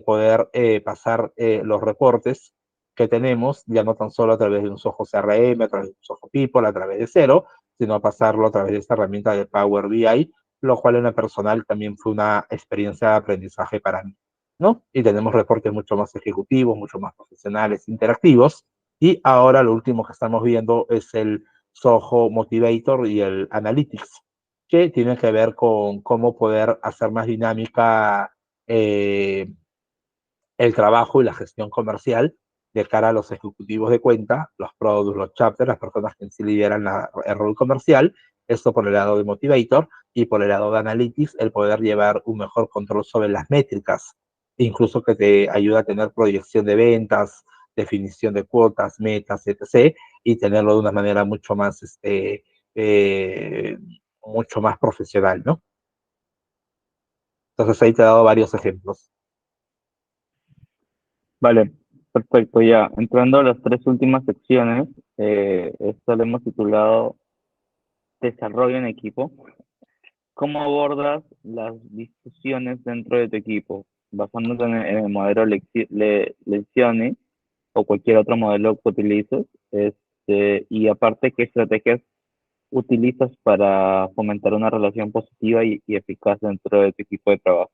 poder pasar los reportes que tenemos, ya no tan solo a través de un Soho CRM, a través de un Soho People, a través de Cero, sino a pasarlo a través de esta herramienta de Power BI, lo cual en lo personal también fue una experiencia de aprendizaje para mí, ¿no? Y tenemos reportes mucho más ejecutivos, mucho más profesionales, interactivos, y ahora lo último que estamos viendo es el Soho Motivator y el Analytics, que tienen que ver con cómo poder hacer más dinámica el trabajo y la gestión comercial de cara a los ejecutivos de cuenta, los products, los chapters, las personas que en sí lideran el rol comercial, esto por el lado de Motivator, y por el lado de Analytics, el poder llevar un mejor control sobre las métricas, incluso que te ayuda a tener proyección de ventas, definición de cuotas, metas, etc., y tenerlo de una manera eh, mucho más profesional, ¿no? Entonces ahí te he dado varios ejemplos. Vale, perfecto. Ya, entrando a las tres últimas secciones, esto lo hemos titulado Desarrollo en equipo. ¿Cómo abordas las discusiones dentro de tu equipo? Basándote en el modelo Lencioni o cualquier otro modelo que utilices. Y aparte, ¿qué estrategias utilizas para fomentar una relación positiva y eficaz dentro de tu equipo de trabajo?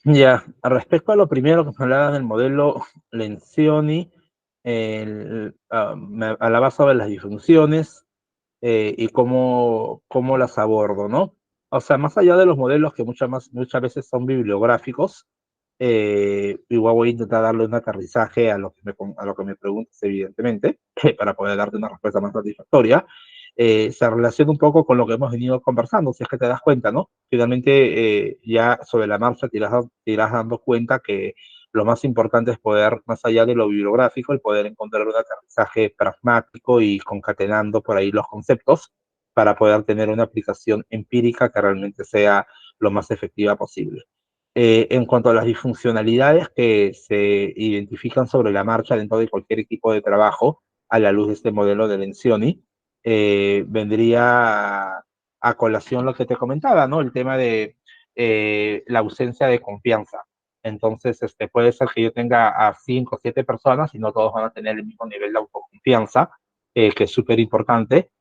Ya, respecto a lo primero que me hablabas del modelo Lencioni, me hablaba sobre las disfunciones y cómo las abordo, ¿no? O sea, más allá de los modelos que muchas veces son bibliográficos, igual voy a intentar darle un aterrizaje a lo que me preguntes, evidentemente, para poder darte una respuesta más satisfactoria. Se relaciona un poco con lo que hemos venido conversando, si es que te das cuenta, ¿no? Finalmente, ya sobre la marcha te irás dando cuenta que lo más importante es poder, más allá de lo bibliográfico, el poder encontrar un aterrizaje pragmático y concatenando por ahí los conceptos para poder tener una aplicación empírica que realmente sea lo más efectiva posible. En cuanto a las disfuncionalidades que se identifican sobre la marcha dentro de cualquier equipo de trabajo, a la luz de este modelo de Lencioni, vendría a colación lo que te comentaba, ¿no? El tema de la ausencia de confianza. Entonces, puede ser que yo tenga a 5 o 7 personas y no todos van a tener el mismo nivel de autoconfianza, que es súper importante,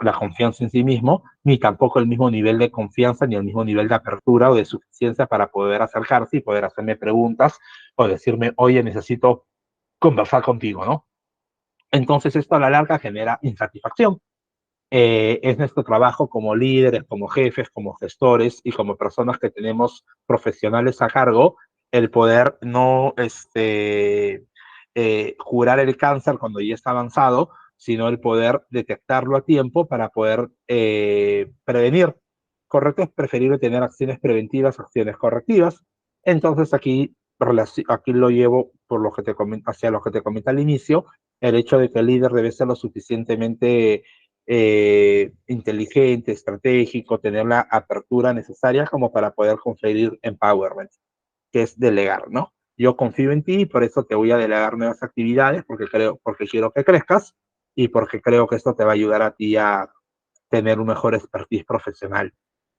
la confianza en sí mismo, ni tampoco el mismo nivel de confianza, ni el mismo nivel de apertura o de suficiencia para poder acercarse y poder hacerme preguntas o decirme, oye, necesito conversar contigo, ¿no? Entonces esto a la larga genera insatisfacción. Es nuestro trabajo como líderes, como jefes, como gestores y como personas que tenemos profesionales a cargo, el poder no curar el cáncer cuando ya está avanzado, sino el poder detectarlo a tiempo para poder prevenir. Correcto, es preferible tener acciones preventivas, acciones correctivas. Entonces aquí lo llevo por lo que hacia lo que te comenté al inicio, el hecho de que el líder debe ser lo suficientemente inteligente, estratégico, tener la apertura necesaria como para poder conferir empowerment, que es delegar, ¿no? Yo confío en ti y por eso te voy a delegar nuevas actividades porque quiero que crezcas y porque creo que esto te va a ayudar a ti a tener un mejor expertise profesional.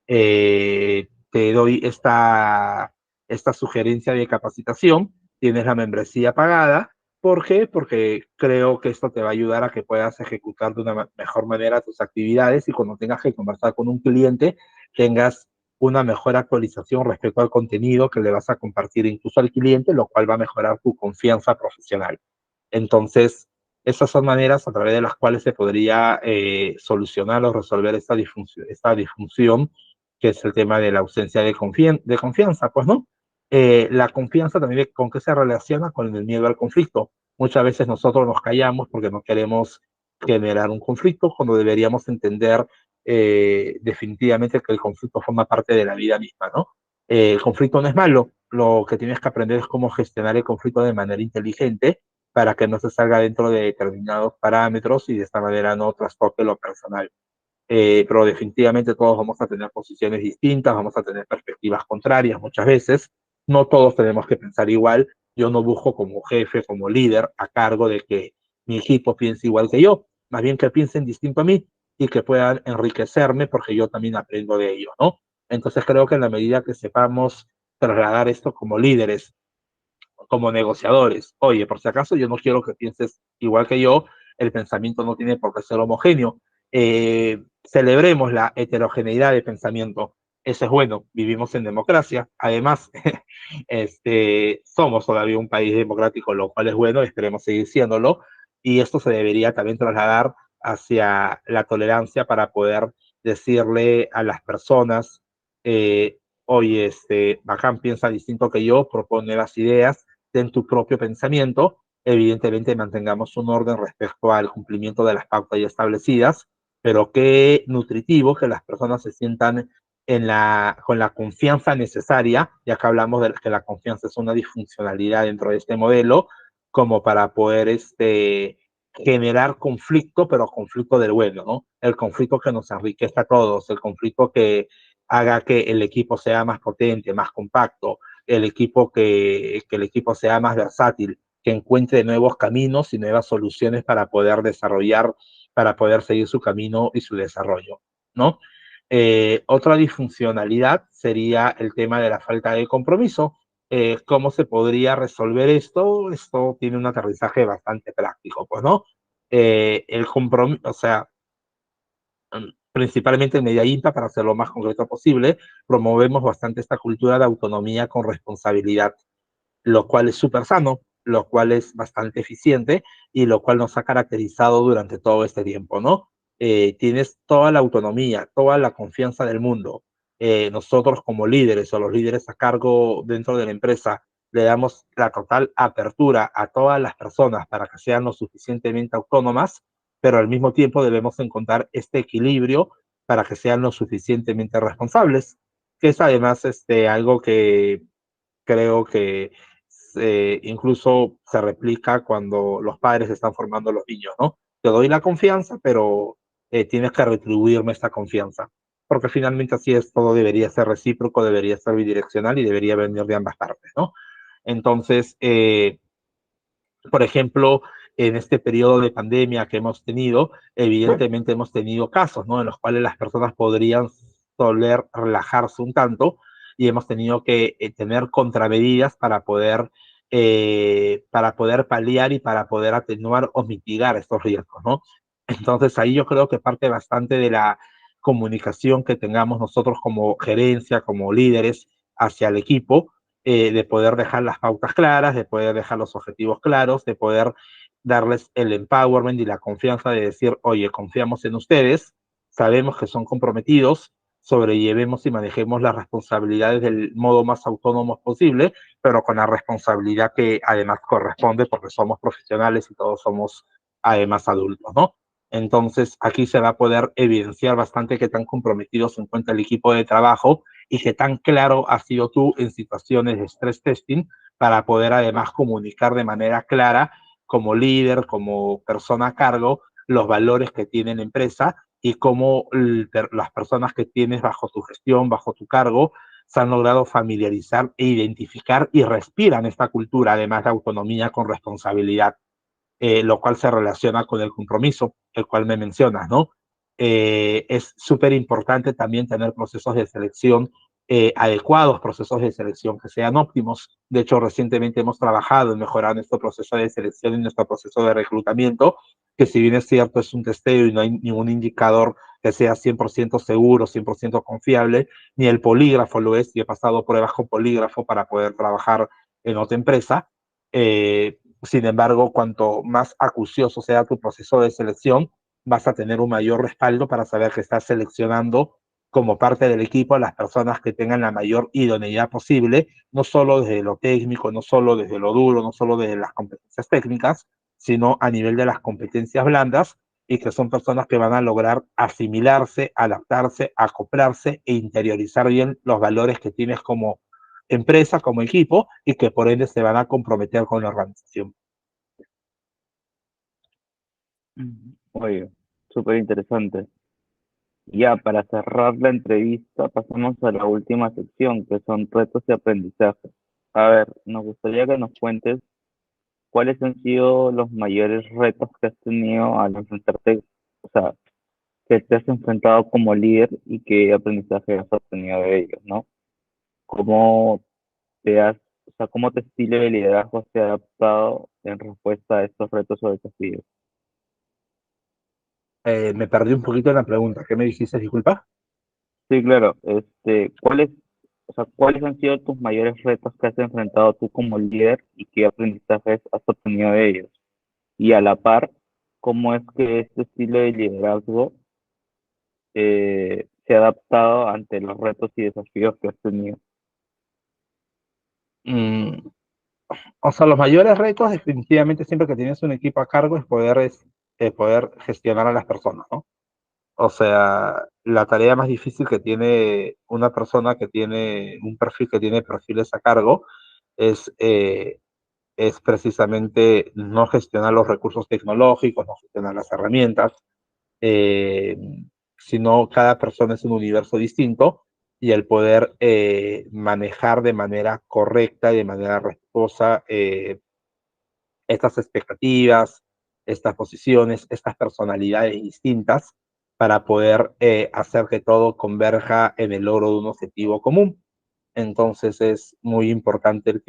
Te doy esta sugerencia de capacitación, tienes la membresía pagada. ¿Por qué? Porque creo que esto te va a ayudar a que puedas ejecutar de una mejor manera tus actividades y cuando tengas que conversar con un cliente tengas una mejor actualización respecto al contenido que le vas a compartir incluso al cliente, lo cual va a mejorar tu confianza profesional. Entonces, esas son maneras a través de las cuales se podría solucionar o resolver esta disfunción, que es el tema de la ausencia de confianza, pues, ¿no? La confianza también, ¿con qué se relaciona? Con el miedo al conflicto. Muchas veces nosotros nos callamos porque no queremos generar un conflicto, cuando deberíamos entender definitivamente que el conflicto forma parte de la vida misma, ¿no? El conflicto no es malo, lo que tienes que aprender es cómo gestionar el conflicto de manera inteligente para que no se salga dentro de determinados parámetros y de esta manera no trastoque lo personal. Pero definitivamente todos vamos a tener posiciones distintas, vamos a tener perspectivas contrarias muchas veces, no todos tenemos que pensar igual, yo no busco como jefe, como líder a cargo de que mi equipo piense igual que yo, más bien que piensen distinto a mí y que puedan enriquecerme porque yo también aprendo de ellos, ¿no? Entonces creo que en la medida que sepamos trasladar esto como líderes, como negociadores, oye, por si acaso yo no quiero que pienses igual que yo, el pensamiento no tiene por qué ser homogéneo. Celebremos la heterogeneidad de pensamiento. Eso es bueno, vivimos en democracia. Además, somos todavía un país democrático, lo cual es bueno, esperemos seguir siéndolo. Y esto se debería también trasladar hacia la tolerancia para poder decirle a las personas, oye, Bacán piensa distinto que yo, propone las ideas, en tu propio pensamiento, evidentemente mantengamos un orden respecto al cumplimiento de las pautas ya establecidas, pero qué nutritivo que las personas se sientan con la confianza necesaria, ya que hablamos de que la confianza es una disfuncionalidad dentro de este modelo, como para poder generar conflicto, pero conflicto del bueno, ¿no? El conflicto que nos enriquezca a todos, el conflicto que haga que el equipo sea más potente, más compacto, que el equipo sea más versátil, que encuentre nuevos caminos y nuevas soluciones para poder desarrollar, para poder seguir su camino y su desarrollo, ¿no? Otra disfuncionalidad sería el tema de la falta de compromiso. ¿Cómo se podría resolver esto? Esto tiene un aterrizaje bastante práctico, pues, ¿no? El compromiso, o sea, principalmente en Medellín, para hacerlo más concreto posible, promovemos bastante esta cultura de autonomía con responsabilidad, lo cual es súper sano, lo cual es bastante eficiente y lo cual nos ha caracterizado durante todo este tiempo, ¿no? Tienes toda la autonomía, toda la confianza del mundo. Nosotros como líderes o los líderes a cargo dentro de la empresa le damos la total apertura a todas las personas para que sean lo suficientemente autónomas, pero al mismo tiempo debemos encontrar este equilibrio para que sean lo suficientemente responsables, que es además algo que creo que incluso se replica cuando los padres están formando a los niños, ¿no? Te doy la confianza, pero tienes que retribuirme esta confianza, porque finalmente así es, todo debería ser recíproco, debería ser bidireccional y debería venir de ambas partes, ¿no? Entonces, por ejemplo, en este periodo de pandemia que hemos tenido, evidentemente hemos tenido casos, ¿no? En los cuales las personas podrían soler relajarse un tanto y hemos tenido que tener contramedidas para poder paliar y para poder atenuar o mitigar estos riesgos, ¿no? Entonces ahí yo creo que parte bastante de la comunicación que tengamos nosotros como gerencia, como líderes hacia el equipo, de poder dejar las pautas claras, de poder dejar los objetivos claros, de poder darles el empowerment y la confianza de decir, oye, confiamos en ustedes, sabemos que son comprometidos, sobrellevemos y manejemos las responsabilidades del modo más autónomo posible, pero con la responsabilidad que además corresponde porque somos profesionales y todos somos además adultos, ¿no? Entonces, aquí se va a poder evidenciar bastante qué tan comprometidos se encuentra el equipo de trabajo y qué tan claro has sido tú en situaciones de stress testing para poder además comunicar de manera clara como líder, como persona a cargo, los valores que tiene la empresa y cómo las personas que tienes bajo tu gestión, bajo tu cargo, se han logrado familiarizar e identificar y respiran esta cultura, además de autonomía con responsabilidad, lo cual se relaciona con el compromiso, el cual me mencionas, ¿no? Es súper importante también tener procesos de selección adecuados, procesos de selección que sean óptimos. De hecho, recientemente hemos trabajado en mejorar nuestro proceso de selección y nuestro proceso de reclutamiento, que si bien es cierto, es un testeo y no hay ningún indicador que sea 100% seguro, 100% confiable, ni el polígrafo lo es, y he pasado pruebas con polígrafo para poder trabajar en otra empresa. Sin embargo, cuanto más acucioso sea tu proceso de selección, vas a tener un mayor respaldo para saber que estás seleccionando como parte del equipo a las personas que tengan la mayor idoneidad posible, no solo desde lo técnico, no solo desde lo duro, no solo desde las competencias técnicas, sino a nivel de las competencias blandas, y que son personas que van a lograr asimilarse, adaptarse, acoplarse e interiorizar bien los valores que tienes como empresa, como equipo, y que por ende se van a comprometer con la organización. Oye, súper interesante. Ya, para cerrar la entrevista, pasamos a la última sección, que son retos de aprendizaje. A ver, nos gustaría que nos cuentes cuáles han sido los mayores retos que has tenido al enfrentarte, o sea, que te has enfrentado como líder y qué aprendizaje has obtenido de ellos, ¿no? ¿Cómo o sea, cómo tu estilo de liderazgo se ha adaptado en respuesta a estos retos o desafíos? Me perdí un poquito en la pregunta. ¿Qué me dijiste, disculpa? Sí, claro. O sea, cuáles han sido tus mayores retos que has enfrentado tú como líder y qué aprendizajes has obtenido de ellos? Y a la par, ¿cómo es que este estilo de liderazgo se ha adaptado ante los retos y desafíos que has tenido? Mm, o sea, los mayores retos definitivamente siempre que tienes un equipo a cargo poder gestionar a las personas, ¿no? O sea, la tarea más difícil que tiene una persona que tiene un perfil, que tiene perfiles a cargo, es, eh, es precisamente no gestionar los recursos tecnológicos, no gestionar las herramientas, eh, sino cada persona es un universo distinto, y el poder manejar de manera correcta y de manera respetuosa estas expectativas, estas posiciones, estas personalidades distintas, para poder hacer que todo converja en el logro de un objetivo común. Entonces es muy importante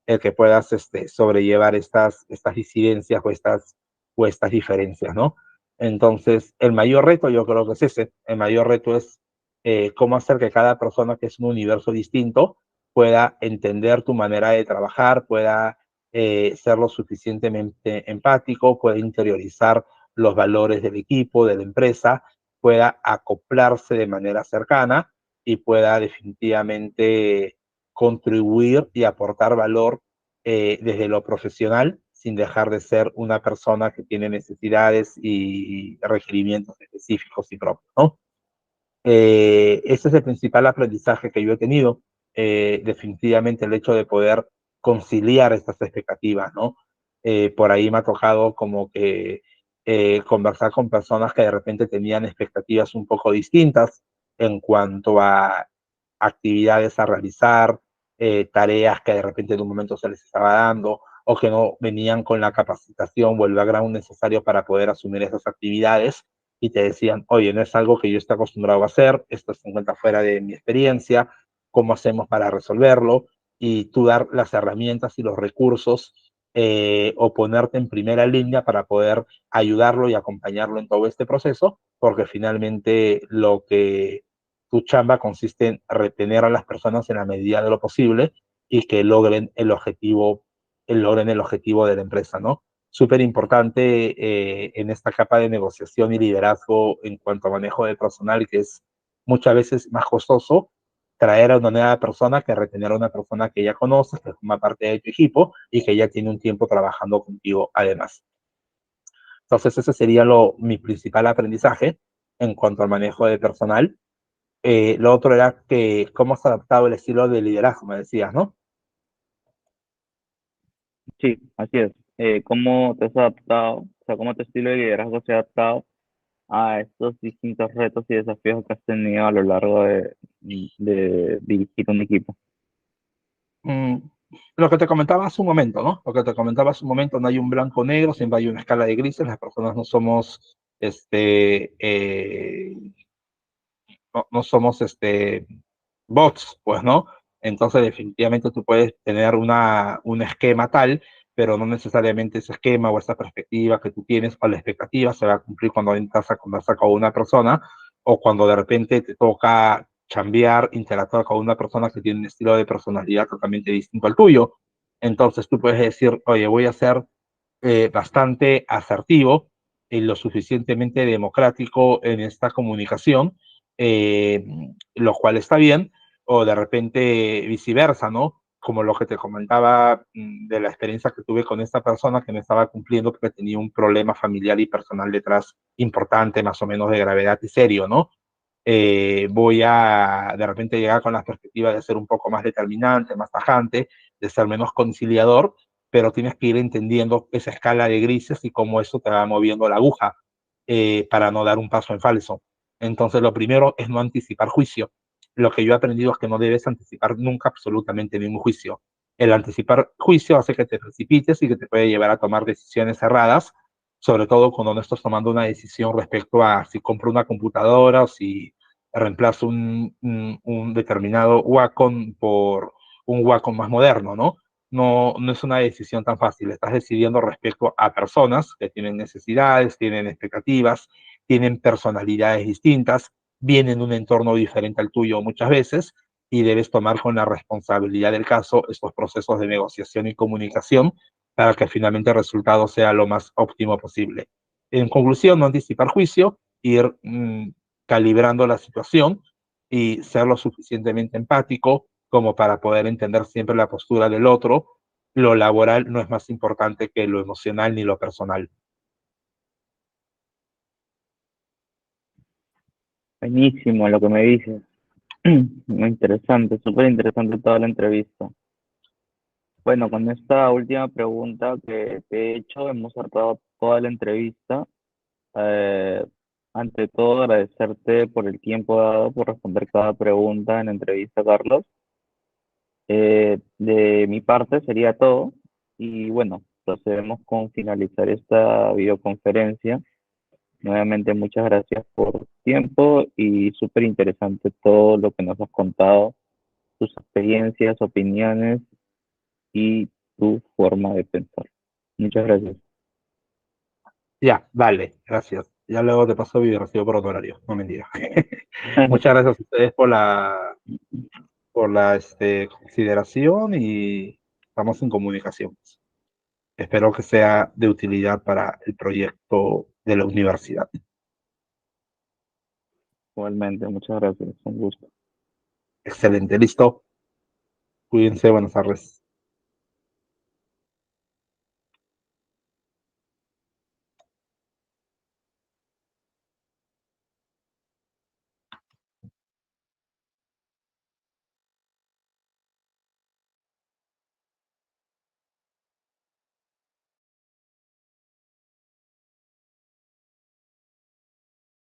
el que puedas sobrellevar estas disidencias o estas diferencias, ¿no? Entonces, el mayor reto yo creo que es ese. El mayor reto es cómo hacer que cada persona, que es un universo distinto, pueda entender tu manera de trabajar, pueda ser lo suficientemente empático, pueda interiorizar los valores del equipo, de la empresa, pueda acoplarse de manera cercana y pueda definitivamente contribuir y aportar valor desde lo profesional, sin dejar de ser una persona que tiene necesidades y requerimientos específicos y propios, ¿no? Ese es el principal aprendizaje que yo he tenido, definitivamente el hecho de poder conciliar estas expectativas, ¿no? Por ahí me ha tocado como que conversar con personas que de repente tenían expectativas un poco distintas en cuanto a actividades a realizar, tareas que de repente en un momento se les estaba dando, o que no venían con la capacitación o el background necesario para poder asumir esas actividades, y te decían, oye, no es algo que yo esté acostumbrado a hacer, esto se encuentra fuera de mi experiencia, ¿cómo hacemos para resolverlo? Y tú dar las herramientas y los recursos, o ponerte en primera línea para poder ayudarlo y acompañarlo en todo este proceso, porque finalmente lo que tu chamba consiste en retener a las personas en la medida de lo posible y que logren el objetivo de la empresa, ¿no? Súper importante en esta capa de negociación y liderazgo en cuanto a manejo de personal, que es muchas veces más costoso traer a una nueva persona que retener a una persona que ya conoces, que forma parte de tu equipo y que ya tiene un tiempo trabajando contigo además. Entonces ese sería mi principal aprendizaje en cuanto al manejo de personal. Lo otro era que cómo se ha adaptado el estilo de liderazgo, me decías, ¿no? Sí, así es. ¿Cómo te has adaptado? O sea, ¿cómo tu estilo de liderazgo se ha adaptado a estos distintos retos y desafíos que has tenido a lo largo de dirigir un equipo? Mm, lo que te comentaba hace un momento, ¿no? Lo que te comentaba hace un momento, no hay un blanco o negro, siempre hay una escala de grises, las personas no somos, no somos, bots, pues, ¿no? Entonces, definitivamente tú puedes tener un esquema tal, pero no necesariamente ese esquema o esa perspectiva que tú tienes o la expectativa se va a cumplir cuando entras a conversar con una persona, o cuando de repente te toca chambear, interactuar con una persona que tiene un estilo de personalidad totalmente distinto al tuyo. Entonces tú puedes decir, oye, voy a ser bastante asertivo y lo suficientemente democrático en esta comunicación, eh, lo cual está bien, o de repente viceversa, ¿no? Como lo que te comentaba de la experiencia que tuve con esta persona que me estaba cumpliendo porque tenía un problema familiar y personal detrás importante, más o menos de gravedad y serio, ¿no? Voy a de repente llegar con la perspectiva de ser un poco más determinante, más tajante, de ser menos conciliador, pero tienes que ir entendiendo esa escala de grises y cómo eso te va moviendo la aguja para no dar un paso en falso. Entonces, lo primero es no anticipar juicio. Lo que yo he aprendido es que no debes anticipar nunca absolutamente ningún juicio. El anticipar juicio hace que te precipites y que te puede llevar a tomar decisiones erradas, sobre todo cuando no estás tomando una decisión respecto a si compro una computadora o si reemplazo un determinado Wacom por un Wacom más moderno, ¿no? No es una decisión tan fácil. Estás decidiendo respecto a personas que tienen necesidades, tienen expectativas, tienen personalidades distintas, vienen de un entorno diferente al tuyo muchas veces y debes tomar con la responsabilidad del caso estos procesos de negociación y comunicación para que finalmente el resultado sea lo más óptimo posible. En conclusión, no anticipar juicio, ir calibrando la situación y ser lo suficientemente empático como para poder entender siempre la postura del otro. Lo laboral no es más importante que lo emocional ni lo personal. Buenísimo lo que me dices. Muy interesante, súper interesante toda la entrevista. Bueno, con esta última pregunta que te he hecho, hemos cerrado toda la entrevista. Eh, Ante todo, agradecerte por el tiempo dado, por responder cada pregunta en la entrevista, Carlos. De mi parte sería todo. Y bueno, procedemos con finalizar esta videoconferencia. Nuevamente, muchas gracias por tu tiempo y súper interesante todo lo que nos has contado, tus experiencias, opiniones y tu forma de pensar. Muchas gracias. Ya, vale, gracias. Ya luego te paso mi recibo por otro horario, no mentira. Muchas gracias a ustedes por la consideración y estamos en comunicación. Espero que sea de utilidad para el proyecto de la universidad. Igualmente, muchas gracias. Un gusto. Excelente, listo. Cuídense, buenas tardes.